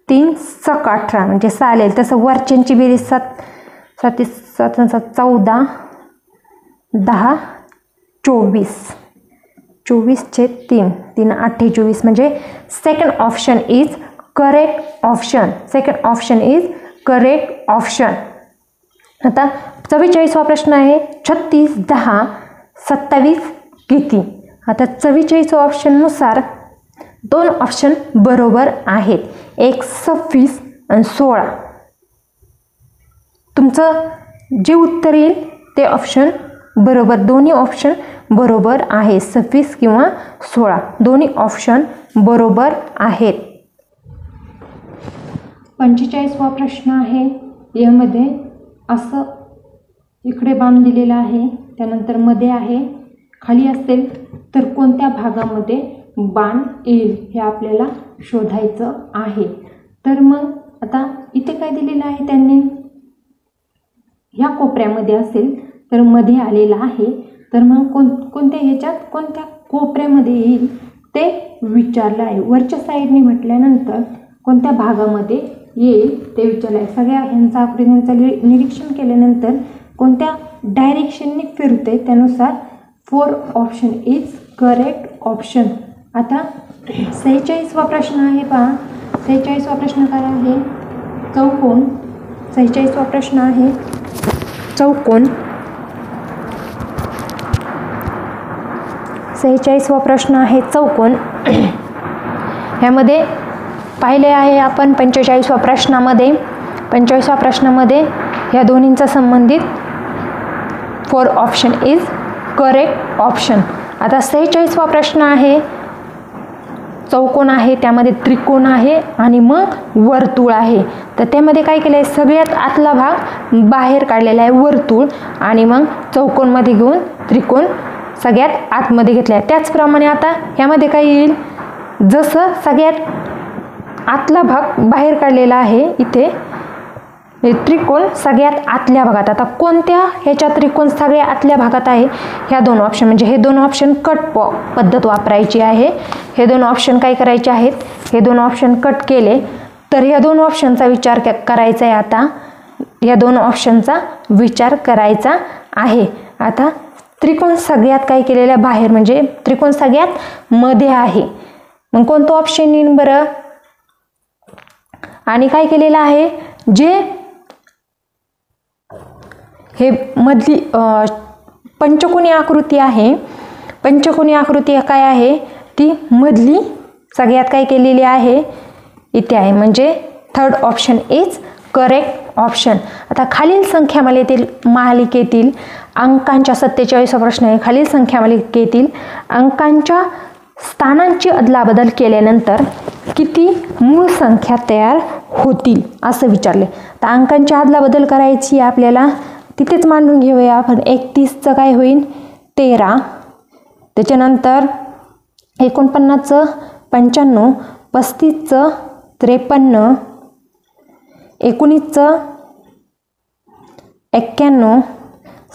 3 सक 18 म्हणजे चालेल. तसं वरच्यांची बेरीज 7 7 7 14, 10 24. 24 3 3 8 24 म्हणजे second option is correct option. Second option is correct option. आता 44वा प्रश्न आहे. 36, 10, 27 किती? आता 44वा ऑप्शननुसार 2 ऑप्शन बरोबर आहेत. एक 26 आणि 16. तुमचं जे उत्तर येईल ते ऑप्शन बरोबर. दोन्ही ऑप्शन बरोबर आहे. 26 किंवा 16 दोन्ही ऑप्शन बरोबर आहेत. 45वा प्रश्न आहे. यामध्ये असं इकडे बाण दिलेला आहे, त्यानंतर मध्ये आहे, खाली असेल तर कोणत्या भागामध्ये बाण येईल हे आपल्याला शोधायचं आहे. तर मग आता इथे काय दिलेलं आहे त्यांनी? ह्या कोपऱ्यामध्ये असेल तर मध्ये आलेला आहे. तर मग कोणत्या ह्याच्यात कोणत्या कोपऱ्यामध्ये येईल ते विचारलं आहे. वरच्या साईडने म्हटल्यानंतर कोणत्या भागामध्ये येईल ते विचारलं आहे. सगळ्या ह्यांचा आकृत्यांचं निरीक्षण केल्यानंतर कोणत्या डायरेक्शनने फिरते त्यानुसार 4 ऑप्शन इज करेक्ट ऑप्शन. आता 46वा प्रश्न आहे पहा. 46वा प्रश्न काय आहे? चौकोन. 46वा प्रश्न आहे चौकोन. 46वा प्रश्न आहे चौकोन. ह्यामध्ये पाहिले आहे आपण 45व्या प्रश्नामध्ये ह्या दोन्हींचा संबंधित 4 ऑप्शन इज करेक्ट ऑप्शन. आता 46वा प्रश्न आहे चौकोन आहे, त्यामध्ये त्रिकोण आहे आणि मग वर्तुळ आहे. तर त्यामध्ये काय केलं आहे? सगळ्यात आतला भाग बाहेर काढलेला आहे वर्तुळ आणि मग चौकोनमध्ये घेऊन त्रिकोण सगळ्यात आतमध्ये घेतला आहे. त्याचप्रमाणे आता ह्यामध्ये काय येईल? जसं सगळ्यात आतला भाग बाहेर काढलेला आहे इथे त्रिकोण सगळ्यात आतल्या भागात. आता कोणत्या ह्याच्या त्रिकोण सगळ्या आतल्या भागात आहे? ह्या 2 ऑप्शन, म्हणजे हे 2 ऑप्शन कट पद्धत वापरायची आहे. हे 2 ऑप्शन काय करायचे आहेत? हे 2 ऑप्शन कट केले तर ह्या 2 ऑप्शनचा विचार करायचा आहे. आता या 2 ऑप्शनचा विचार करायचा आहे. आता त्रिकोण सगळ्यात काय केलेलं आहे? बाहेर, म्हणजे त्रिकोण सगळ्यात मध्ये आहे. मग कोणतं ऑप्शन येईल बरं? आणि काय केलेलं आहे? जे हे मधली पंचकोनी आकृती आहे, पंचकोनी आकृती काय आहे? ती मधली सगळ्यात काय केलेली आहे? इथे आहे, म्हणजे 3rd option is correct option. आता खालील संख्या मालिकेतील अंकांच्या 47वा प्रश्न आहे. खालील संख्या मालिकेतील अंकांच्या स्थानांची अदलाबदल केल्यानंतर किती मूळ संख्या तयार होतील असं विचारले. तर अंकांची अदलाबदल करायची आपल्याला, तिथेच मांडून घेऊया आपण. 31चं काय होईल? 13. त्याच्यानंतर 49चं 95, 35चं 53, 19चं 91,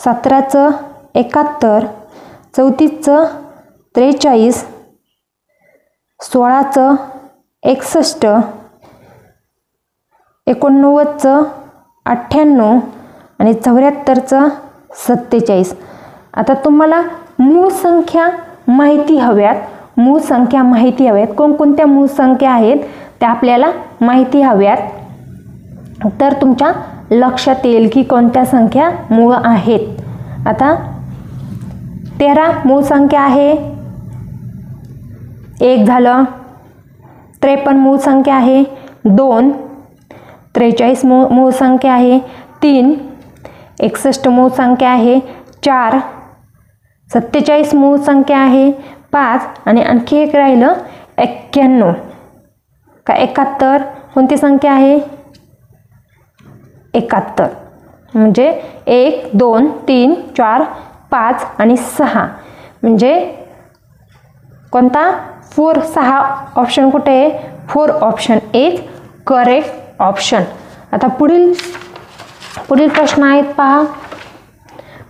17चं 71, 34चं 43, 16चं 61, 89चं 98 आणि 74चं 47. आता तुम्हाला मूळ संख्या माहिती हव्यात. कोणकोणत्या मूळ संख्या आहेत त्या आपल्याला माहिती हव्यात. तर तुमच्या लक्षात येईल की कोणत्या संख्या मूळ आहेत. आता 13 मूळ संख्या आहे, 1 झालं. 53 मूळ संख्या आहे, 2. 43 मूळ संख्या आहे, 3. 61 मूळ संख्या आहे, 4. 47 मूळ संख्या आहे, 5. आणि आणखी एक राहिलं 91 का 71. कोणती संख्या आहे? 71. म्हणजे 1, 2, 3, 4, 5 आणि 6. म्हणजे कोणता? 4, 6 ऑप्शन कुठे आहे? 4 ऑप्शन इज करेक्ट ऑप्शन. आता पुढील प्रश्न आहेत पहा.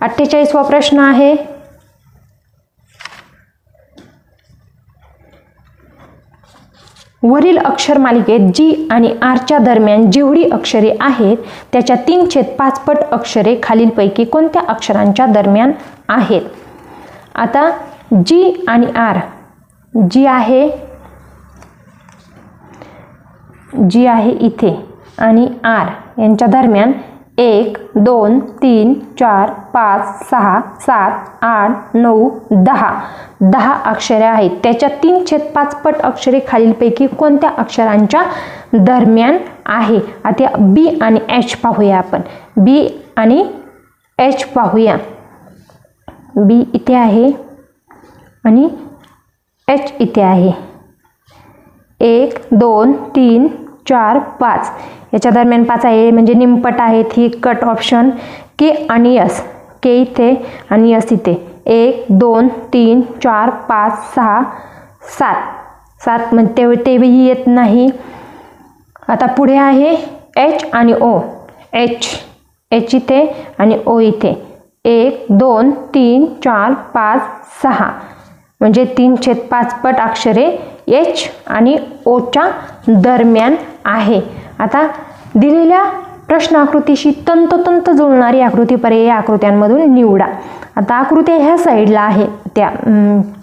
48वा प्रश्न आहे. वरील अक्षर मालिकेत G आणि R च्या दरम्यान जेवढी अक्षरे आहेत त्याच्या 3/5 पट अक्षरे खालीलपैकी कोणत्या अक्षरांच्या दरम्यान आहेत? आता G आणि R, G आहे इथे आणि R यांच्या दरम्यान 1, 2, 3, 4, 5, 6, 7, 8, 9, 10 अक्षरे आहेत. त्याच्या 3/5 पट अक्षरे खालीलपैकी कोणत्या अक्षरांच्या दरम्यान आहे? आता B आणि H पाहूया आपण. B आणि H पाहूया. B इथे आहे आणि H इथे आहे. 1, 2, 3, 4, 5 याच्या दरम्यान 5 आहे, म्हणजे निमपट आहेत. ही कट ऑप्शन. K आणि S, K इथे आणि S इथे. 1, 2, 3, 4, 5, 6, 7 म्हणजे तेही येत नाही. आता पुढे आहे H आणि O. H इथे आणि O इथे. 1, 2, 3, 4, 5, 6 म्हणजे 3/5 पट अक्षरे एच आणि ओच्या दरम्यान आहे. आता दिलेल्या प्रश्न आकृतीशी तंतोतंत जुळणारी आकृती पर्यायी आकृत्यांमधून निवडा. आता आकृत्या ह्या साईडला आहे, त्या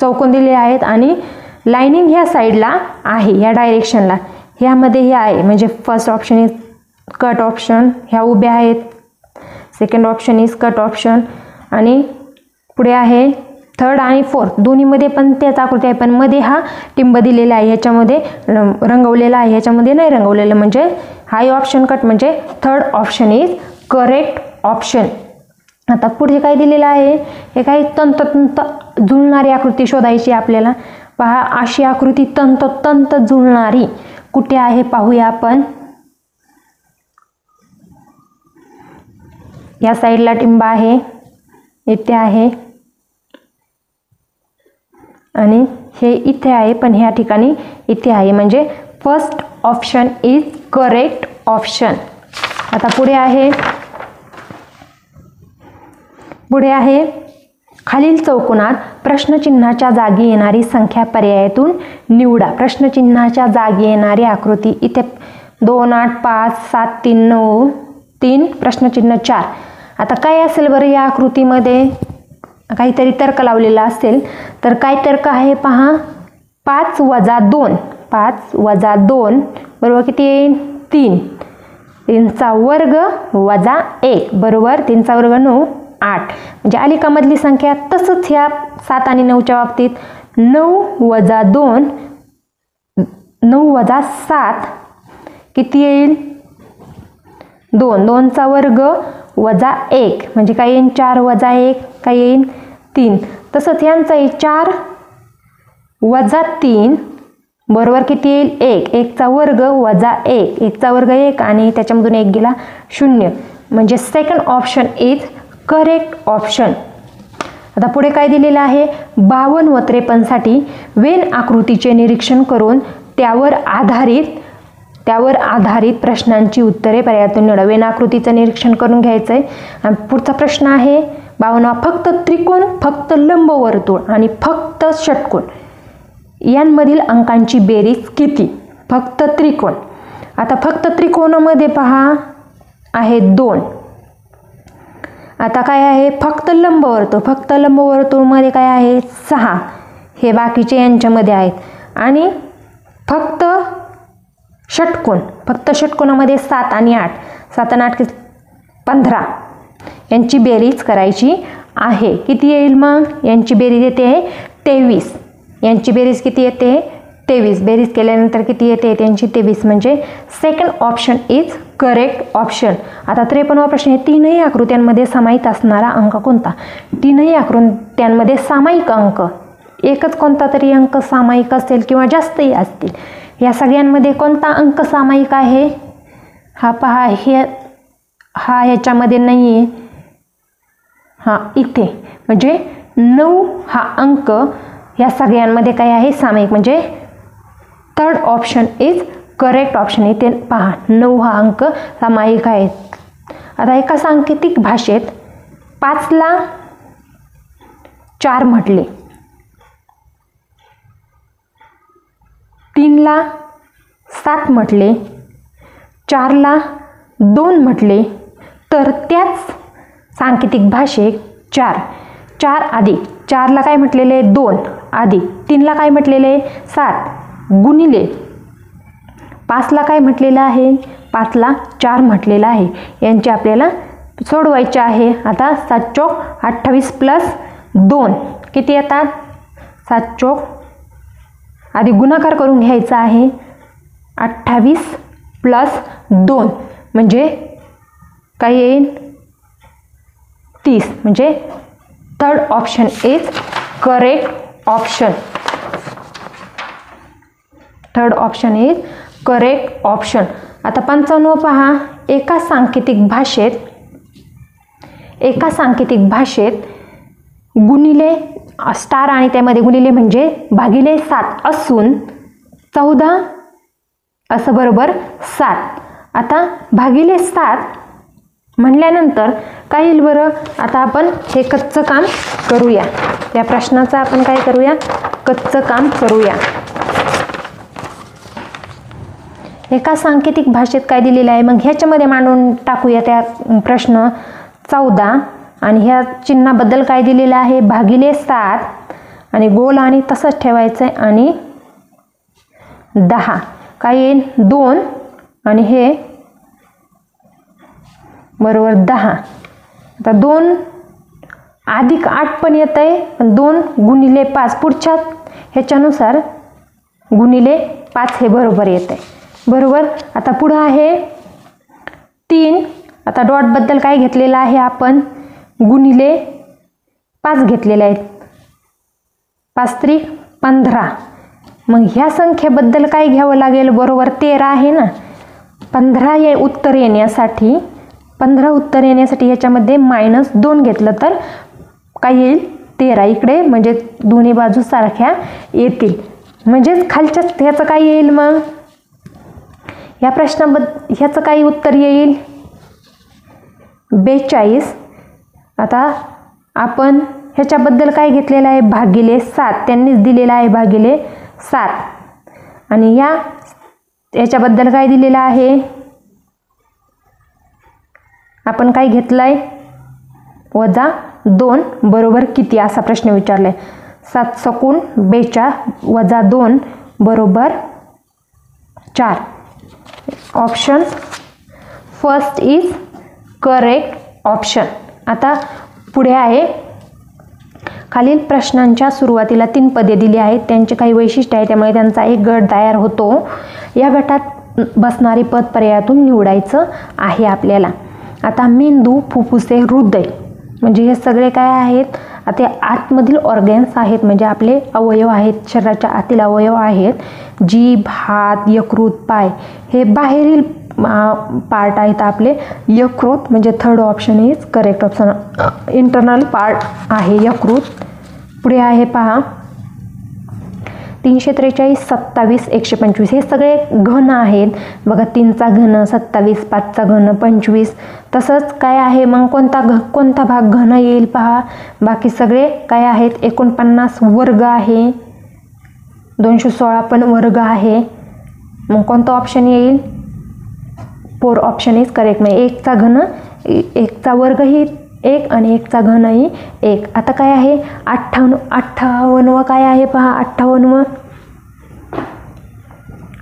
चौकोन दिलेले आहेत आणि लाईनिंग ह्या साईडला आहे, ह्या डायरेक्शनला. ह्यामध्ये हे आहे म्हणजे first option is cut option, ह्या उभ्या आहेत. Second option is cut option आणि पुढे आहे थर्ड आणि फोर्थ. दोन्हीमध्ये पण त्याच आकृती आहे, पण मध्ये हा टिंब दिलेला आहे, ह्याच्यामध्ये रंगवलेला आहे, ह्याच्यामध्ये नाही रंगवलेलं, म्हणजे हा ऑप्शन कट, म्हणजे third option is correct option. आता पुढे काय दिलेलं आहे, हे काही तंतोतंत जुळणारी आकृती शोधायची आपल्याला. पहा, अशी आकृती तंतोतंत जुळणारी कुठे आहे पाहूया आपण. या साईडला टिंब आहे, इथे आहे आणि हे इथे आहे, पण ह्या ठिकाणी इथे आहे, म्हणजे first option is correct option. आता पुढे आहे खालील चौकोनात प्रश्नचिन्हाच्या जागी येणारी संख्या पर्यायातून निवडा. प्रश्नचिन्हाच्या जागी येणारी आकृती इथे 2, 8, 5, 7, 3, 9, 3 प्रश्नचिन्ह 4. आता काय असेल बरं या आकृतीमध्ये, काहीतरी तर्क लावलेला असेल, तर काय तर्क आहे पहा. 5 वजा 2, 5 वजा 2 बरोबर किती येईल 3. 3चा वर्ग वजा 1 बरोबर 3चा वर्ग 9, 8. म्हणजे अलिकामधली संख्या. तसंच ह्या 7 आणि 9च्या बाबतीत 9 वजा 2, 9 वजा 7 किती येईल 2. 2चा वर्ग वजा 1 म्हणजे काय येईल 4 वजा 1 काय येईल 3. तसंच यांचा येईल 4 वजा 3 बरोबर किती येईल 1. 1चा वर्ग वजा 1, 1चा वर्ग 1 आणि त्याच्यामधून 1 गेला 0. म्हणजे second option is correct option. आता पुढे काय दिलेलं आहे, 52 व 53साठी वेन आकृतीचे निरीक्षण करून त्यावर आधारित प्रश्नांची उत्तरे पर्यायातून निवडा. वेन आकृतीचं निरीक्षण करून घ्यायचंय. आणि पुढचा प्रश्न आहे 52. फक्त त्रिकोण, फक्त लंबवर्तुळ आणि फक्त षटकोन यांमधील अंकांची बेरीज किती. फक्त त्रिकोण. आता फक्त त्रिकोणामध्ये पहा आहे 2. आता काय आहे फक्त लंबवर्तुळ. फक्त लंबवर्तुळमध्ये काय आहे 6. हे बाकीचे यांच्यामध्ये आहेत. आणि फक्त षटकोन, फक्त षटकोनामध्ये 7 आणि 8, 7 आणि 8 15 यांची बेरीज करायची आहे. किती येईल मग, यांची बेरीज येते 23. यांची बेरीज किती येते 23. बेरीज केल्यानंतर किती येते त्यांची 23. म्हणजे second option is correct option. आता 53वा प्रश्न आहे, तीनही आकृत्यांमध्ये सामायिक असणारा अंक कोणता. तीनही आकृत्यांमध्ये सामायिक अंक एकच कोणता तरी अंक सामायिक असेल किंवा जास्तही असतील. या सगळ्यांमध्ये कोणता अंक सामायिक आहे. हा पहा, हा ह्याच्यामध्ये नाही आहे, हा इथे, म्हणजे 9 हा अंक या सगळ्यांमध्ये काय आहे सामायिक. म्हणजे third option is correct option. इथे पहा 9 हा अंक सामायिक आहे. आता एका सांकेतिक भाषेत 5ला 4 म्हटले, 3ला 7 म्हटले, 4ला 2 म्हटले, तर त्याच सांकेतिक भाषेत 4 अधिक 4ला काय म्हटलेले 2 अधिक 3ला काय म्हटलेले 7 गुणिले 5ला काय म्हटलेलं आहे 5ला 4 म्हटलेलं आहे. यांचे आपल्याला सोडवायचे आहे. आता 7 चौक 28 प्लस 2 किती येतात 7 चौक आधी गुणाकार करून घ्यायचा आहे. 28 प्लस 2 म्हणजे काय येईल 30. म्हणजे third option is correct option. Third option is correct option. आता 55 पहा, एका सांकेतिक भाषेत गुणिले स्टार आणि त्यामध्ये गुणिले म्हणजे भागिले 7 असून 14 असं बरोबर 7. आता भागिले 7 म्हणल्यानंतर काय येईल बरं? आता आपण हे कच्चं काम करूया. या प्रश्नाचं आपण काय करूया? कच्चं काम करूया. एका सांकेतिक भाषेत काय दिलेलं आहे मग ह्याच्यामध्ये मांडून टाकूया. त्या प्रश्न 14 आणि ह्या चिन्हाबद्दल काय दिलेलं आहे? भागिले 7 आणि गोल आणि तसंच ठेवायचं आहे आणि 10 काय येईल? 2 आणि हे बरोबर 10. आता 2 अधिक 8 पण येत आहे, पण 2 गुणिले 5 पुढच्या ह्याच्यानुसार गुणिले 5 हे बरोबर येत आहे. बरोबर. आता पुढं आहे 3. आता डॉटबद्दल काय घेतलेलं आहे आपण? गुणिले 5 घेतलेले आहेत. 5 त्रिक 15. मग ह्या संख्येबद्दल काय घ्यावं लागेल? बरोबर 13 आहे ना. 15 हे उत्तर येण्यासाठी 15 उत्तर येण्यासाठी ह्याच्यामध्ये -2 घेतलं तर काय येईल? 13 इकडे म्हणजे दोन्ही बाजू सारख्या येतील. म्हणजेच खालच्या ह्याचं काय येईल? मग या प्रश्नाबद्दल ह्याचं काही उत्तर येईल 42. आता आपण ह्याच्याबद्दल काय घेतलेलं आहे? भागिले 7 त्यांनीच दिलेला आहे भागिले 7 आणि याच्याबद्दल काय दिलेलं आहे? आपण काय घेतलंय? -2 बरोबर किती असा प्रश्न विचारलाय. 7 सकून 42 -2 बरोबर 4. Option first is correct option. आता पुढे आहे खालील प्रश्नांच्या सुरुवातीला 3 पदे दिली आहेत. त्यांचे काही वैशिष्ट्य आहे त्यामुळे त्यांचा एक गट तयार होतो. या गटात बसणारी पद पर्यायातून निवडायचं आहे आपल्याला. आता मेंदू, फुफ्फुसे, हृदय म्हणजे हे सगळे काय आहेत? आता आतमधील ऑर्गन्स आहेत म्हणजे आपले अवयव आहेत, शरीराच्या आतील अवयव आहेत. जीभ, हात, यकृत, पाय हे बाहेरील पार्ट आहेत आपले. यकृत म्हणजे third option is correct option. Internal part आहे यकृत. पुढे आहे पहा 343, 27, 125 हे सगळे घन आहेत बघा. 3चा घन 27, 5चा घन 25. तसंच काय आहे मग कोणता भाग घन येईल पहा. बाकी सगळे काय आहेत? 49 वर्ग आहे, 216 पण वर्ग आहे. मग कोणता ऑप्शन येईल? 4 ऑप्शन इज करेक्ट. म्हणजे 1चा घन 1चा वर्ग ही 1 आणि 1चा घनही 1. आता काय आहे? 58 काय आहे पहा.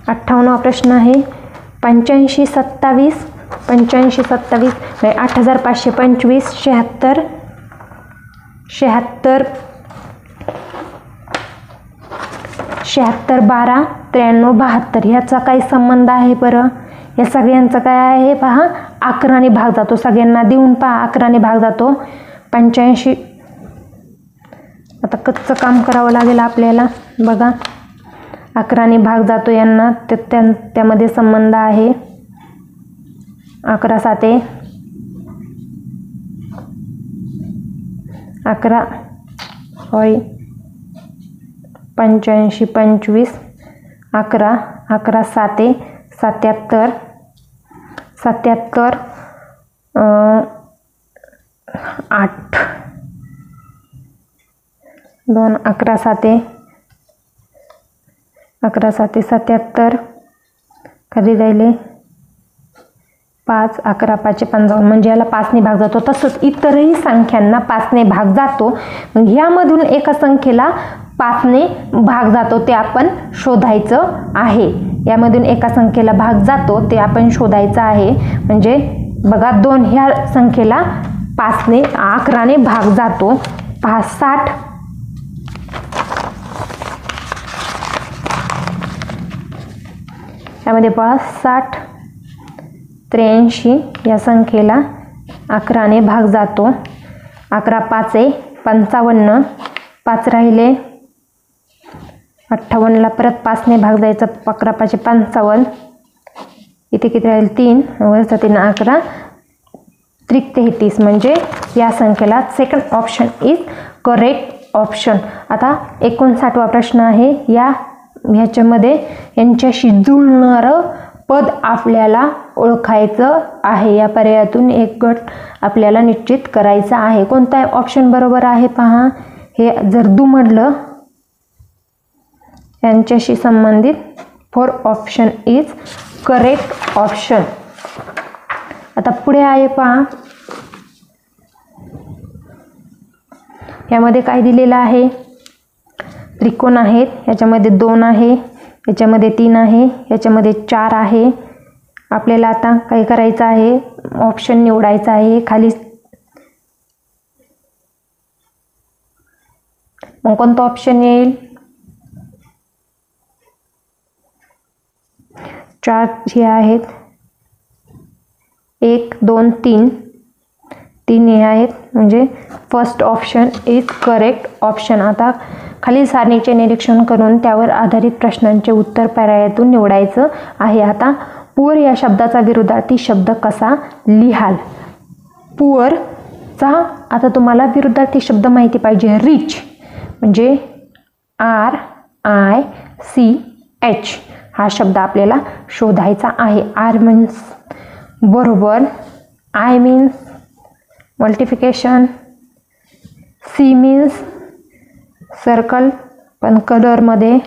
58 प्रश्न आहे 85, 27 म्हणजे 8525, 76 12, 12 93, 72 ह्याचा काही संबंध आहे बरं? या सगळ्यांचं काय आहे पहा. 11ने भाग जातो. सगळ्यांना देऊन पहा 11ने भाग जातो. 85. आता कच्चं काम करावं लागेल आपल्याला बघा. 11ने भाग जातो यांना त्यामध्ये संबंध आहे. 11 7 11 85 25 11 11 7 77 77 8 2 11 7 11 7 77 कधी राहिले 5 11 5 55 म्हणजे याला 5ने भाग जातो. तसंच इतरही संख्यांना 5ने भाग जातो. मग ह्यामधून एका संख्येला 5ने भाग जातो ते आपण शोधायचं आहे. यामधून एका संख्येला भाग जातो ते आपण शोधायचं आहे. म्हणजे बघा 2 ह्या संख्येला 11ने भाग जातो. 60 यामध्ये 60 83 या संख्येला 11ने भाग जातो. 11 5 55 5 राहिले 58ला परत 5ने भाग जायचं. 11 5 55 इथे किती राहील 3 वरचा 3 11 त्रिक 33 म्हणजे या संख्येला second option is correct option. आता 59वा प्रश्न आहे. ह्याच्यामध्ये यांच्याशी जुळणारं पद आपल्याला ओळखायचं आहे. या पर्यायातून एक गट आपल्याला निश्चित करायचा आहे. कोणता ऑप्शन बरोबर आहे पहा. हे जर दुमडलं यांच्याशी संबंधित 4 ऑप्शन इज करेक्ट ऑप्शन. आता पुढे आहे पहा. यामध्ये काय दिलेलं आहे. त्रिकोण आहेत. याच्यामध्ये 2 आहे, याच्यामध्ये 3 आहे, याच्यामध्ये 4 आहे. आपल्याला आता काय करायचं आहे. ऑप्शन निवडायचा आहे. खाली मग कोणता ऑप्शन येईल. 4 हे आहेत. 1 2 3 3 हे आहेत. म्हणजे first option is correct option. आता खालील सारणीचे निरीक्षण करून त्यावर आधारित प्रश्नांचे उत्तर पर्यायातून निवडायचं आहे. आता पुअर या शब्दाचा विरुद्धार्थी शब्द कसा लिहाल. पुअरचा आता तुम्हाला विरुद्धार्थी शब्द माहिती पाहिजे. रिच म्हणजे RICH हा शब्द आपल्याला शोधायचा आहे. R मीन्स बरोबर, I means multiplication, C means circle पण कलरमध्ये,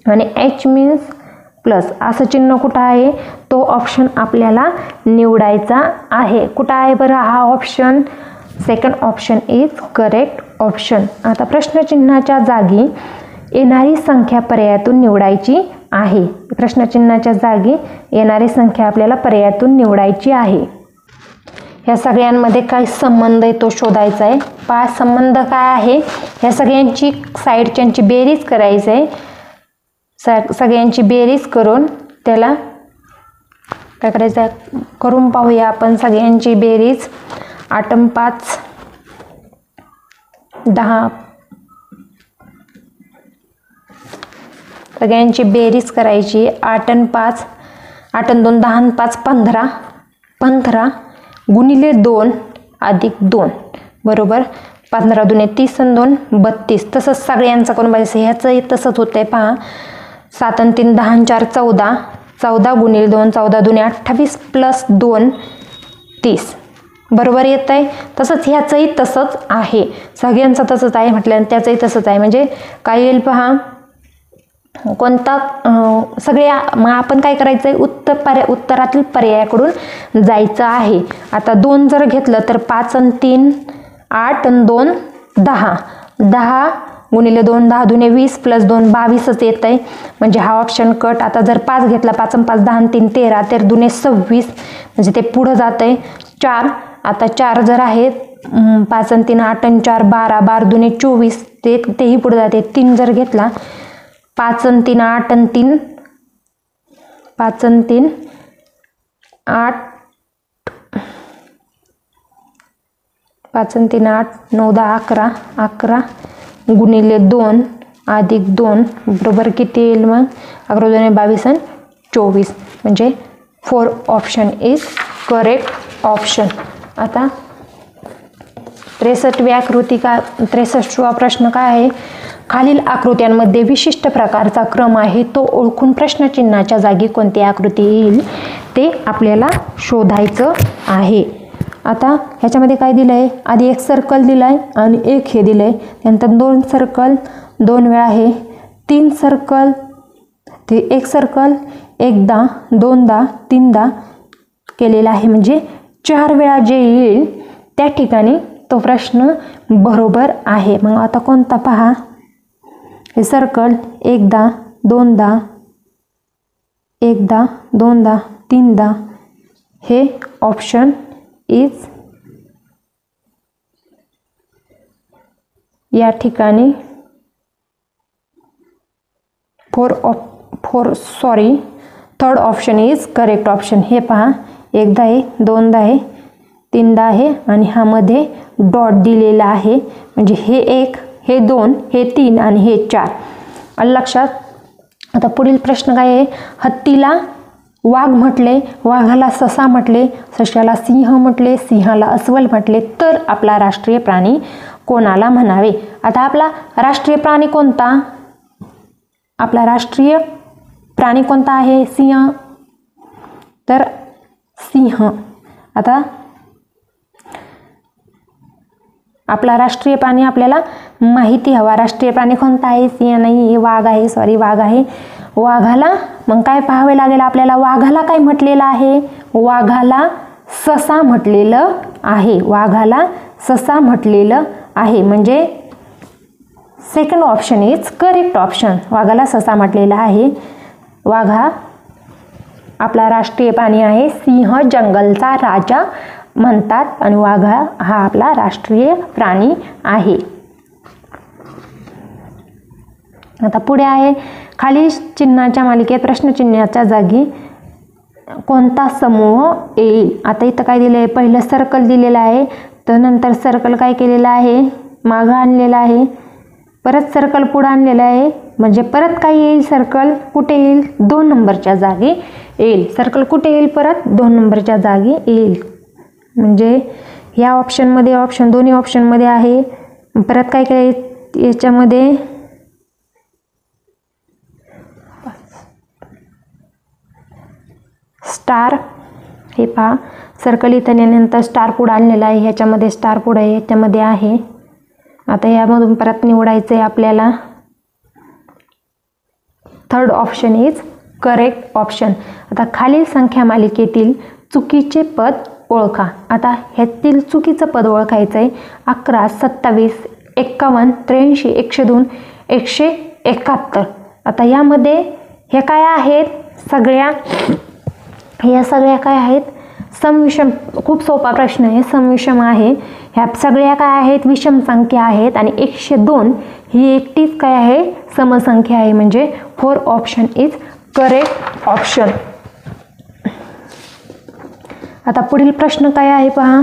आणि H मीन्स प्लस. असं चिन्ह कुठं आहे. तो ऑप्शन आपल्याला निवडायचा आहे. कुठं आहे बरं हा option. Second option is correct option. आता प्रश्नचिन्हाच्या जागी येणारी संख्या पर्यायातून निवडायची आहे. प्रश्नचिन्हाच्या जागी येणारी संख्या आपल्याला पर्यायातून निवडायची आहे. या सगळ्यांमध्ये काय संबंध आहे तो शोधायचा आहे. पहा संबंध काय आहे. या सगळ्यांची साईडच्यांची बेरीज करायची आहे. सगळ्यांची बेरीज करून त्याला काय करायचं आहे. करून पाहूया आपण सगळ्यांची बेरीज. 8 आणि 5 10. सगळ्यांची बेरीज करायची. 8 आणि 5 8 आणि 2 10 आणि 5 15 15 गुणिले 2 अधिक 2 बरोबर 15 दुने 30 आणि 2 32. तसंच सगळ्यांचं करून बघायचं. ह्याचंही तसंच होतंय पहा. 7 आणि 3 10 आणि 4 14 14 गुणिले 2 14 दुने 28 प्लस 2 30 बरोबर येत आहे. तसंच ह्याचंही तसंच आहे. सगळ्यांचं तसंच आहे म्हटल्यानं त्याचंही तसंच आहे. म्हणजे काय येईल पहा. कोणता सगळ्या मग आपण काय करायचं आहे. उत्तरातील पर्यायाकडून जायचं आहे. आता 2 जर घेतलं तर 5 आणि 3 8 आणि 2 10 10 गुणिले 2 10 दुने 20 प्लस 2 22च येत आहे. म्हणजे हा ऑप्शन कट. आता जर 5 घेतला 5 आणि 5 10 आणि 3 13 तर दुने 26 म्हणजे ते पुढं जात आहे. 4 आता 4 जर आहेत 5 आणि 3 8 आणि 4 12 12 दुने 24 तेही पुढे जाते. 3 जर घेतला 5 आणि 3 8 आणि 3 5 आणि 3 8 5 आणि 3 8 9 10 11 11 गुणिले 2 अधिक 2 बरोबर किती येईल मग 11 2 22 आणि 24 म्हणजे 4 ऑप्शन इज करेक्ट ऑप्शन. आता 63वी आकृती काय 63वा प्रश्न काय आहे. खालील आकृत्यांमध्ये विशिष्ट प्रकारचा क्रम आहे तो ओळखून प्रश्नचिन्हाच्या जागी कोणती आकृती येईल ते आपल्याला शोधायचं आहे. आता ह्याच्यामध्ये काय दिलं आहे. आधी एक सर्कल दिलं आहे आणि एक हे दिलं आहे. त्यानंतर 2 सर्कल 2 वेळा आहे. 3 सर्कल ते एक सर्कल एकदा 2दा 3दा केलेला आहे. म्हणजे 4 वेळा जे येईल त्या ठिकाणी तो प्रश्न बरोबर आहे. मग आता कोणता पहा. हे सर्कल एकदा 2दा 1दा 2दा 3दा हे ऑप्शन इज या ठिकाणी third option is correct option. हे पहा एकदा आहे 2दा आहे 3दा आहे आणि ह्यामध्ये डॉट दिलेला आहे. म्हणजे हे 1 हे 2 हे 3 आणि हे 4 आलं लक्षात. आता पुढील प्रश्न काय आहे. हत्तीला वाघ म्हटले, वाघाला ससा म्हटले, सशाला सिंह म्हटले, सिंहाला अस्वल म्हटले तर आपला राष्ट्रीय प्राणी कोणाला म्हणावे. आता आपला राष्ट्रीय प्राणी कोणता. आपला राष्ट्रीय प्राणी कोणता आहे? सिंह. तर सिंह. आता आपला राष्ट्रीय प्राणी आपल्याला माहिती हवा. राष्ट्रीय प्राणी कोणता आहे? सिंह नाही, हे वाघ आहे. सॉरी, वाघ आहे. वाघाला मग काय पाहावे लागेल आपल्याला? वाघाला काय म्हटलेलं आहे? वाघाला ससा म्हटलेलं आहे. वाघाला ससा म्हटलेलं आहे. म्हणजे second option is correct option. वाघाला ससा म्हटलेला आहे. वाघ हा आपला राष्ट्रीय प्राणी आहे. सिंह जंगलचा राजा म्हणतात आणि वाघ हा आपला राष्ट्रीय प्राणी आहे. आता पुढे आहे, खाली चिन्हाच्या मालिकेत प्रश्नचिन्हाच्या जागी कोणता समूह येईल? आता इथं काय दिलं आहे? पहिलं सर्कल दिलेलं आहे, तर नंतर सर्कल काय केलेलं आहे? मागं आणलेलं आहे. परत सर्कल पुढं आणलेलं आहे. म्हणजे परत काय येईल? सर्कल कुठे येईल? 2 नंबरच्या जागी येईल. सर्कल कुठे येईल? परत 2 नंबरच्या जागी येईल. म्हणजे या ऑप्शनमध्ये ऑप्शन दोन्ही ऑप्शनमध्ये आहे. परत काय केलं याच्यामध्ये? स्टार. हे पहा, सर्कल इथं नेल्यानंतर स्टार पुढं आणलेला आहे. ह्याच्यामध्ये स्टार पुढं आहे, ह्याच्यामध्ये आहे. आता यामधून परत निवडायचं आहे आपल्याला. Third option is correct option. आता खालील संख्या मालिकेतील चुकीचे पद ओळखा. आता ह्यातील चुकीचं पद ओळखायचं आहे. 11, 27, 51, 83, 102, 171. आता यामध्ये हे काय आहेत? या सगळ्या काय आहेत? समविषम. खूप सोपा प्रश्न आहे. समविषम आहे. ह्या सगळ्या काय आहेत? विषम संख्या आहेत. आणि 102 ही एकटीच काय आहे? समसंख्या आहे. म्हणजे 4 ऑप्शन इज करेक्ट ऑप्शन. आता पुढील प्रश्न काय आहे पहा.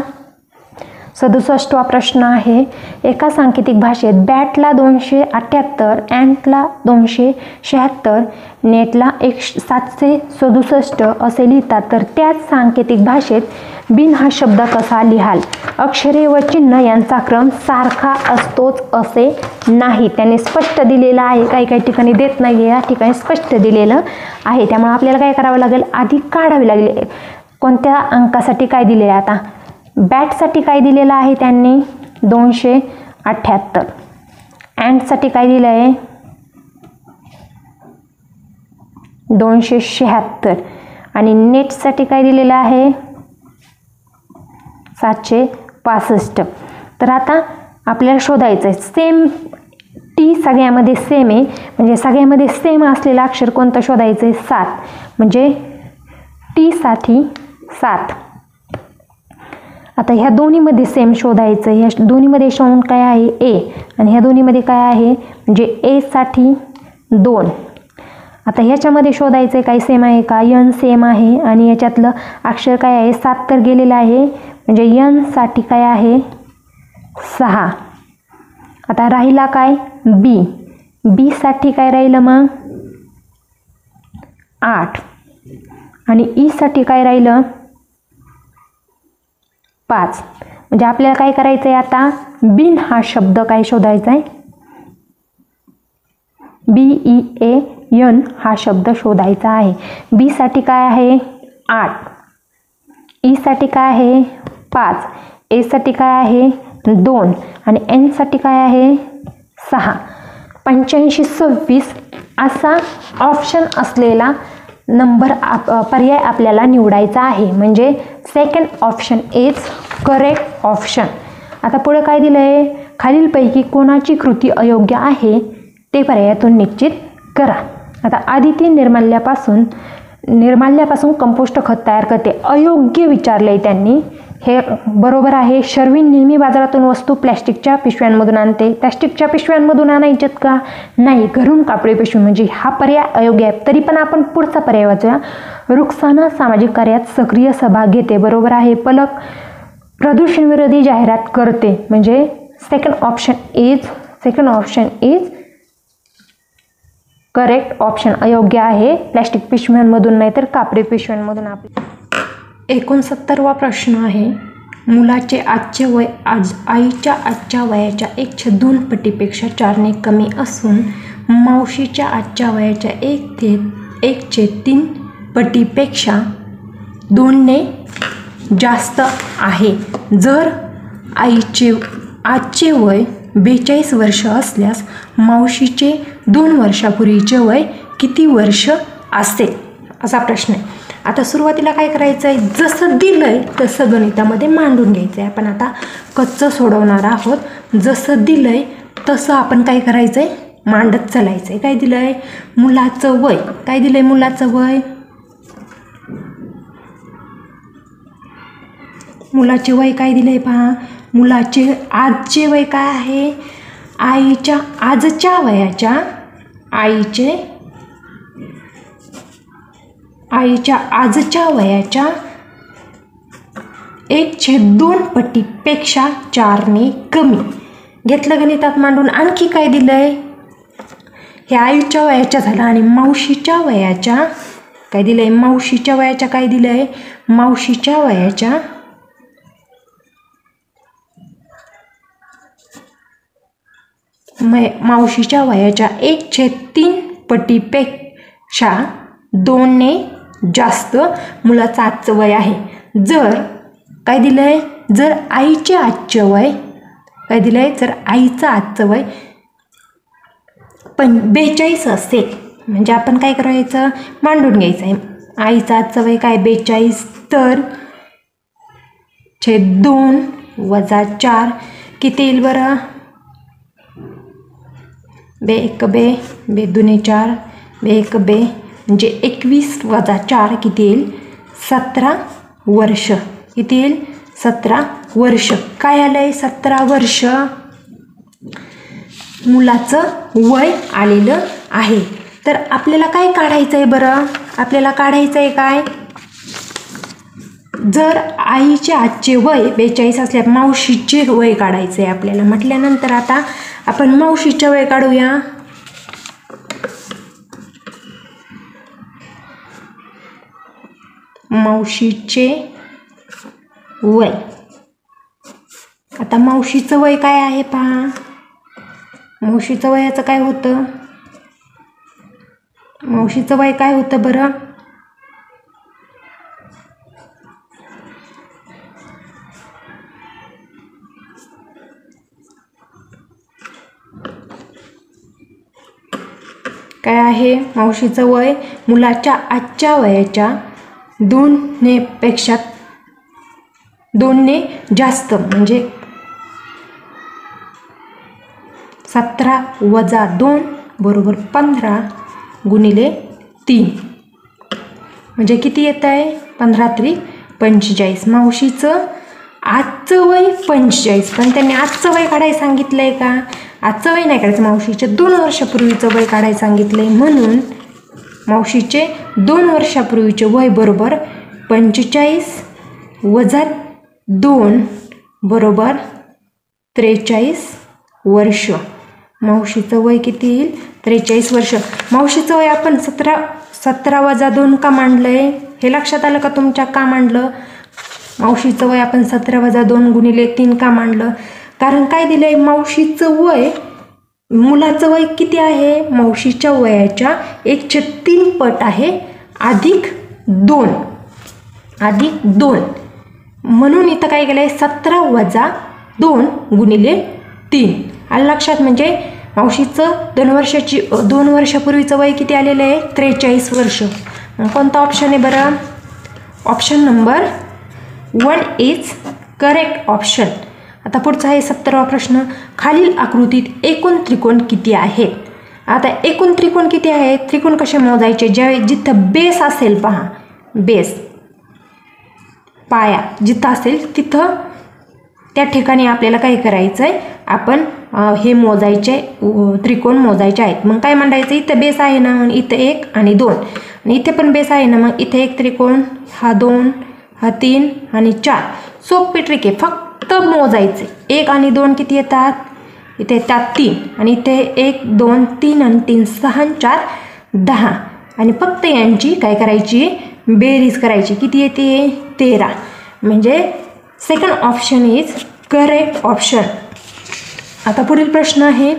67वा प्रश्न आहे. एका सांकेतिक भाषेत बॅटला 278, अँटला 276, नेटला 767 असे लिहितात, तर त्याच सांकेतिक भाषेत बिन हा शब्द कसा लिहाल? अक्षरे व चिन्ह यांचा क्रम सारखा असतोच असे नाही. त्याने स्पष्ट दिलेलं आहे. काही ठिकाणी देत नाही, या ठिकाणी स्पष्ट दिलेलं आहे. त्यामुळे आपल्याला काय करावं लागेल? आधी काढावी लागेल. कोणत्या अंकासाठी काय दिले आहे? आता बॅटसाठी काय दिलेलं आहे त्यांनी? 278. अँटसाठी काय दिलं आहे? 276. आणि नेटसाठी काय दिलेलं आहे? 765. तर आता आपल्याला शोधायचं आहे. सेम टी सगळ्यामध्ये सेम आहे. म्हणजे सगळ्यामध्ये सेम असलेलं अक्षर कोणतं शोधायचं आहे? 7. म्हणजे टी साठी 7. आता ह्या दोन्हीमध्ये सेम शोधायचं. ह्या दोन्हीमध्ये शोधून काय आहे? ए. आणि ह्या दोन्हीमध्ये काय आहे? म्हणजे ए साठी 2. आता ह्याच्यामध्ये शोधायचं काही सेम आहे का? यन सेम आहे. आणि याच्यातलं अक्षर काय आहे? 7 तर गेलेलं आहे. म्हणजे यन साठी काय आहे? 6. आता राहिला काय? बी. बी साठी काय राहिलं मग? 8. आणि ई साठी काय राहिलं? 5. म्हणजे आपल्याला काय करायचं आहे आता? बिन हा शब्द काय शोधायचा आहे? BEAN हा शब्द शोधायचा आहे. बी साठी काय आहे? 8. ई साठी काय आहे? 5. ए साठी काय आहे? 2. आणि एन साठी काय आहे? 6. 85, 26 असा ऑप्शन असलेला नंबर पर्याय आपल्याला निवडायचा आहे. म्हणजे second option is correct option. आता पुढे काय दिलं आहे? खालीलपैकी कोणाची कृती अयोग्य आहे ते पर्यायातून निश्चित करा. आता आदिती निर्माल्यापासून कंपोस्ट खत तयार करते. अयोग्य विचारले त्यांनी. हे बरोबर आहे. शर्विन नेहमी बाजारातून वस्तू प्लॅस्टिकच्या पिशव्यांमधून आणते. प्लॅस्टिकच्या पिशव्यांमधून आणायच्यात का? नाही, घरून कापडी पिशवी. म्हणजे हा पर्याय अयोग्य आहे. तरी पण आपण पुढचा पर्याय वाचूया. रुक्साना सामाजिक कार्यात सक्रिय सहभाग घेते. बरोबर आहे. पलक प्रदूषण विरोधी जाहिरात करते. म्हणजे second option is correct option. अयोग्य आहे. प्लॅस्टिक पिशव्यांमधून नाही तर कापडी पिशव्यांमधून. 69वा प्रश्न आहे. मुलाचे आजचे वय आईच्या आजच्या वयाच्या 1/2 पटीपेक्षा 4 ने कमी असून मावशीच्या आजच्या वयाच्या 1/3 1/3 पटीपेक्षा 2ने जास्त आहे. जर आईचे आजचे वय 42 वर्ष असल्यास मावशीचे 2 वर्षापूर्वीचे वय किती वर्ष असेल, असा प्रश्न आहे. आता सुरुवातीला काय करायचं आहे, जसं दिलंय तसं गणितामध्ये मांडून घ्यायचं आहे. आपण आता कच्चं सोडवणार आहोत. जसं दिलंय तसं आपण काय करायचं आहे, मांडत चालायचं आहे. काय दिलंय, मुलाचं वय. काय दिलंय, मुलाचं वय. मुलाचे वय काय दिलंय पहा. मुलाचे आजचे वय काय आहे, आईच्या आजच्या वयाच्या आईच्या आजच्या वयाच्या 1/2 पटीपेक्षा 4ने कमी. घेतलं गणितात मांडून. आणखी काय दिलंय, हे आईच्या वयाच्या झालं आणि मावशीच्या वयाच्या काय दिलंय, मावशीच्या वयाच्या काय दिलंय, मावशीच्या वयाच्या 1/3 पटीपेक्षा 2ने जास्त मुलाचं आजचं वय आहे. जर काय दिलंय, जर आईचे आजचे वय काय दिलंय, जर आईचं आजचं वय 42 असेल, म्हणजे आपण काय करायचं, मांडून घ्यायचं आहे. आईचं आजचं वय काय 42, तर 2 वजा 4 किती येईल बरं, 2 1 2 2 2 4 2 1 2 म्हणजे 21 वजा 4 किती येईल, 17 वर्ष. किती येईल, 17 वर्ष. काय आलंय, 17 वर्ष मुलाचं वय आलेलं आहे. तर आपल्याला काय काढायचं आहे बरं, आपल्याला काढायचं आहे काय, जर आईचे आजचे वय 42 असल्यास मावशीचे वय काढायचं आहे आपल्याला. म्हटल्यानंतर आता आपण मावशीचे वय काढूया. मावशीचे वय. आता मावशीचं वय काय आहे पहा. मावशीचं वयाचं काय होतं, मावशीचं वय काय होतं बरं, काय आहे, मावशीचं वय मुलाच्या आजच्या वयाच्या 2ने जास्त, म्हणजे 17 वजा 2 बरोबर 15 गुणिले 3 म्हणजे किती येत आहे, 15 त्रिक 45. मावशीचं आजचं वय 45, पण त्यांनी आजचं वय काढायला सांगितलं आहे का, आजचं वय नाही काढायचं, मावशीचे 2 वर्षापूर्वीचं वय काढायला सांगितलं आहे. म्हणून मावशीचे 2 वर्षापूर्वीचे वय बरोबर 45 वजा 2 बरोबर 43 वर्ष. मावशीचं वय किती येईल, 43 वर्ष. मावशीचं वय आपण 17 वजा 2 का मांडलं आहे, हे लक्षात आलं का तुमच्या, का मांडलं. मावशीचं वय आपण 17 वजा 2 गुणिले 3 का मांडलं, कारण काय दिलं आहे, मावशीचं वय मुलाचं वय किती आहे, मावशीच्या वयाच्या 1/3 पट आहे, अधिक 2 म्हणून इथं काय केलं आहे, 17 वजा 2 गुणिले 3 आलं लक्षात. म्हणजे मावशीचं 2 वर्षापूर्वीचं वय किती आलेलं आहे, 43 वर्ष. कोणता ऑप्शन आहे बरं, option number 1 is correct option. आता पुढचा आहे 17वा प्रश्न. खालील आकृतीत एकूण त्रिकोण किती आहेत. आता एकूण त्रिकोण किती आहेत, त्रिकोण कसे मोजायचे, ज्यावेळी जिथं बेस असेल पहा, बेस पाया जिथं असेल तिथं त्या ठिकाणी आपल्याला काय करायचं आहे, आपण हे मोजायचे त्रिकोण मोजायचे आहेत. मग काय मांडायचं, इथं बेस आहे ना, मग इथं 1 आणि 2 आणि इथे पण बेस आहे ना, मग इथे 1 त्रिकोण, हा 2, हा 3 आणि 4. सोपी ट्रिक आहे, फक्त मोजायचे. 1 आणि 2 किती येतात, इथे येतात 3 आणि इथे 1 2 3 आणि 3 6 आणि 4 10 आणि फक्त यांची काय करायची, बेरीज करायची. किती येते, 13. म्हणजे second option is correct option. आता पुढील प्रश्न आहे.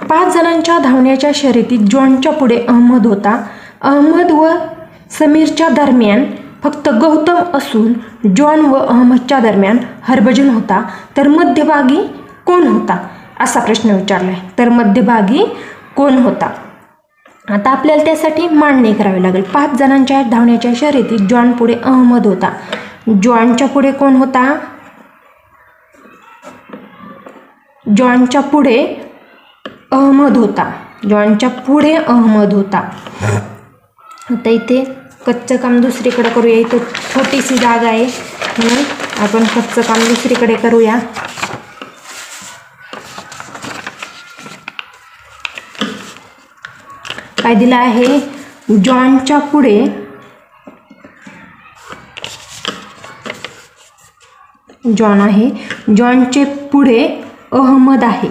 5 जणांच्या धावण्याच्या शर्यतीत जॉनच्या पुढे अहमद होता. अहमद व समीरच्या दरम्यान फक्त गौतम असून जॉन व अहमदच्या दरम्यान हरभजन होता, तर मध्यभागी कोण होता, असा प्रश्न विचारला आहे. तर मध्यभागी कोण होता. आता आपल्याला त्यासाठी मांडणी करावी लागेल. 5 जणांच्या धावण्याच्या शर्यतीत जॉन पुढे अहमद होता. जॉनच्या पुढे कोण होता. जॉनच्या पुढे अहमद होता. जॉनच्या पुढे अहमद होता. आता इथे कच्चं काम दुसरीकडे करूया. इथं छोटीशी जागा आहे म्हणून आपण कच्चं काम दुसरीकडे करूया. काय दिलं आहे. जॉनच्या पुढे जॉन आहे. जॉनचे पुढे अहमद आहे.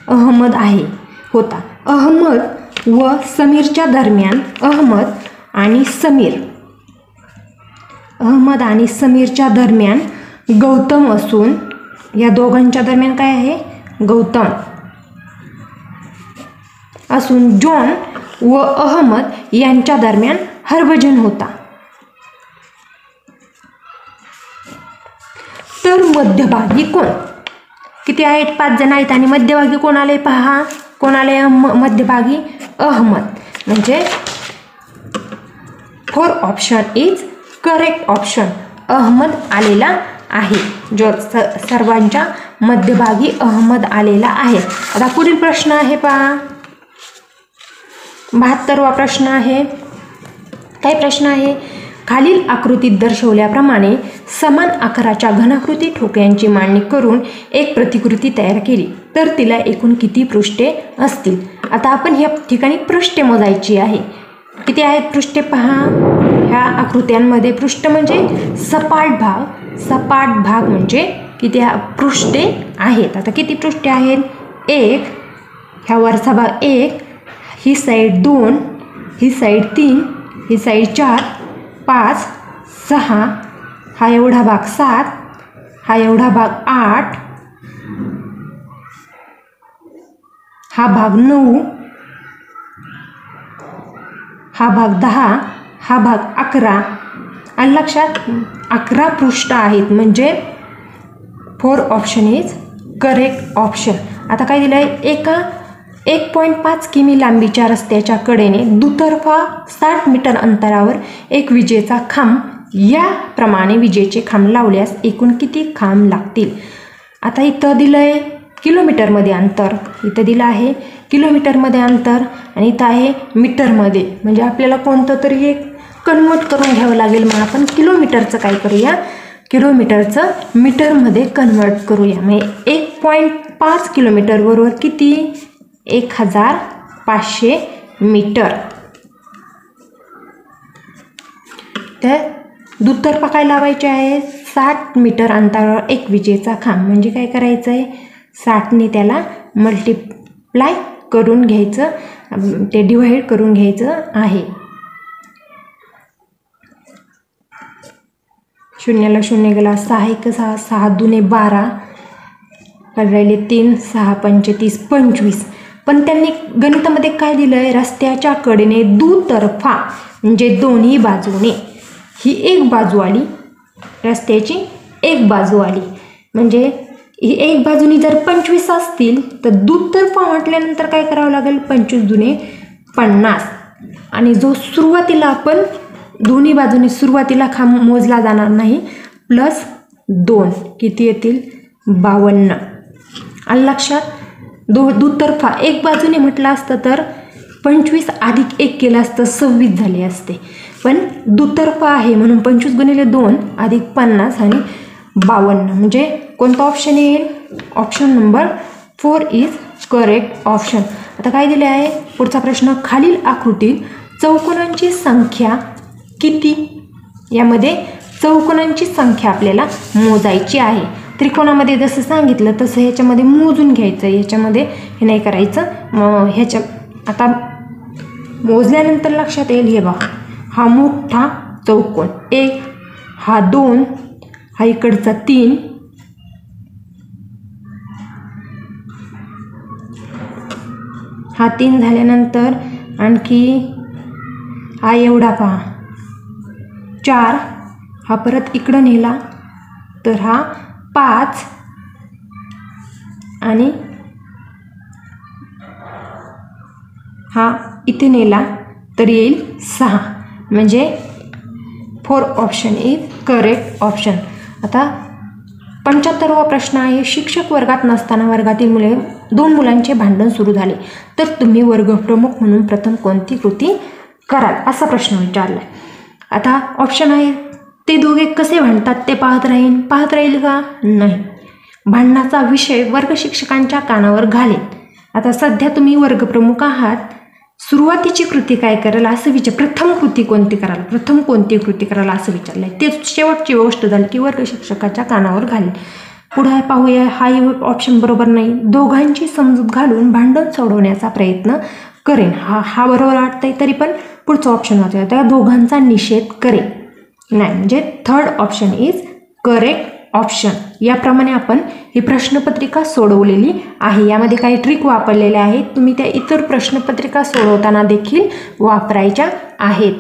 अहमद आहे होता. अहमद व समीरच्या दरम्यान अहमद आणि समीरच्या दरम्यान गौतम असून या दोघांच्या दरम्यान काय आहे. गौतम असून जॉन व अहमद यांच्या दरम्यान हरभजन होता. तर मध्यभागी कोण. किती आहेत. 5 जण आहेत आणि मध्यभागी कोण आले पहा. कोण आले मध्यभागी. अहमद. म्हणजे 4 option is correct option. Ahmad आलेला आहे. जो सर्वांच्या मध्यभागी अहमद आलेला आहे. आता पुढील प्रश्न आहे पहा. 72वा प्रश्न आहे. काय प्रश्न आहे. खालील आकृतीत दर्शवल्याप्रमाणे समान आकाराच्या घनाकृती ठोकळ्यांची मांडणी करून एक प्रतिकृती तयार केली तर तिला एकूण किती पृष्ठे असतील. आता आपण ह्या ठिकाणी पृष्ठे मोजायची आहे. किती आहेत पृष्ठे पहा. ह्या आकृत्यांमध्ये पृष्ठ म्हणजे सपाट भाग. सपाट भाग म्हणजे किती पृष्ठे आहेत. आता किती पृष्ठे आहेत. 1. ह्या वरचा भाग 1. ही साईड 2. ही साईड 3. ही साईड 4. 5. 6. हा एवढा भाग 7. हा एवढा भाग 8. हा भाग 9. हा भाग 10. हा भाग 11. आणि लक्षात 11 पृष्ठ आहेत. म्हणजे 4 ऑप्शन इज करेक्ट ऑप्शन. आता काय दिलं आहे. 1.5 किमी लांबीच्या रस्त्याच्या कडेने दुतर्फा 60 मीटर अंतरावर एक विजेचा खांब. याप्रमाणे विजेचे खांब लावल्यास एकूण किती खांब लागतील. आता इथं दिलं आहे किलोमीटरमध्ये अंतर. इथं दिलं आहे किलोमीटरमध्ये अंतर आणि इथं आहे मीटरमध्ये. म्हणजे आपल्याला कोणतं तरी एक कन्वर्ट करून घ्यावं लागेल. मग आपण किलोमीटरचं काय करूया. किलोमीटरचं मीटरमध्ये कन्वर्ट करूया. म्हणजे 1.5 किलोमीटर बरोबर किती. 1500 मीटर. तर दुतर्फा काय लावायचे आहे. 60 मीटर अंतरावर एक विजेचा खांब. म्हणजे काय करायचं आहे. 60ने त्याला मल्टिप्लाय करून घ्यायचं. ते डिवाइड करून घ्यायचं आहे. 0ला 0 गेला. 6 1 6. 6 2 12. राहिले 3. 6 5 30. 25. पण त्यांनी गणितामध्ये काय दिलं आहे. रस्त्याच्या कडेने दुतर्फा म्हणजे दोन्ही बाजूने. ही एक बाजू आली. रस्त्याची एक बाजू आली. म्हणजे ही एक बाजूनी जर 25 असतील तर दुतर्फा म्हटल्यानंतर काय करावं लागेल. 25 दुने 50. आणि जो सुरुवातीला आपण दोन्ही बाजूने सुरुवातीला खांब मोजला जाणार नाही. +2 किती येतील. 52. आलं लक्षात. दुतर्फा एक बाजूने म्हटलं असतं तर 25 + 1 केलं असतं 26 झाले असते. पण दुतर्फा आहे म्हणून 25 × 2 + 50 आणि 52. म्हणजे कोणता ऑप्शन येईल. Option number 4 is correct option. आता काय दिले आहे. पुढचा प्रश्न. खालील आकृतीत चौकोनांची संख्या किती. यामध्ये चौकोनांची संख्या आपल्याला मोजायची आहे. त्रिकोणामध्ये जसं सांगितलं तसं ह्याच्यामध्ये मोजून घ्यायचं. ह्याच्यामध्ये हे नाही करायचं. मग ह्याच्या आता मोजल्यानंतर लक्षात येईल. हे बघा. हा मोठा चौकोन 1. हा 2. हा इकडचा 3. हा 3 झाल्यानंतर आणखी हा एवढा पहा 4, हा परत इकडं नेला तर हा 5 आणि हा इथे नेला तर येईल 6. म्हणजे 4 ऑप्शन इज करेक्ट ऑप्शन. आता 75वा प्रश्न आहे, शिक्षक वर्गात नसताना वर्गातील मुले 2 मुलांचे भांडण सुरू झाले तर तुम्ही वर्गप्रमुख म्हणून प्रथम कोणती कृती कराल, असा प्रश्न विचारला. आता ऑप्शन आहे, ते दोघे कसे भांडतात ते पाहत राहील का? नाही. भांडणाचा विषय वर्ग शिक्षकांच्या कानावर घालेल. आता सध्या तुम्ही वर्गप्रमुख आहात, सुरुवातीची कृती काय कराल असं प्रथम कृती कोणती कराल असं विचारलंय. ते शेवटची गोष्ट झाली की वर्ग शिक्षकाच्या कानावर घालेल. पुढे पाहूया, हा ऑप्शन बरोबर नाही. दोघांची समजूत घालून भांडण सोडवण्याचा प्रयत्न करेन, हा बरोबर वाटतंय. तरी पण पुढचं ऑप्शन वाचूया, त्या दोघांचा निषेध करेल नाही. म्हणजे 3rd option is correct option. याप्रमाणे आपण ही प्रश्नपत्रिका सोडवलेली आहे. यामध्ये काही ट्रिक वापरलेल्या आहेत, तुम्ही त्या इतर प्रश्नपत्रिका सोडवताना देखील वापरायच्या आहेत.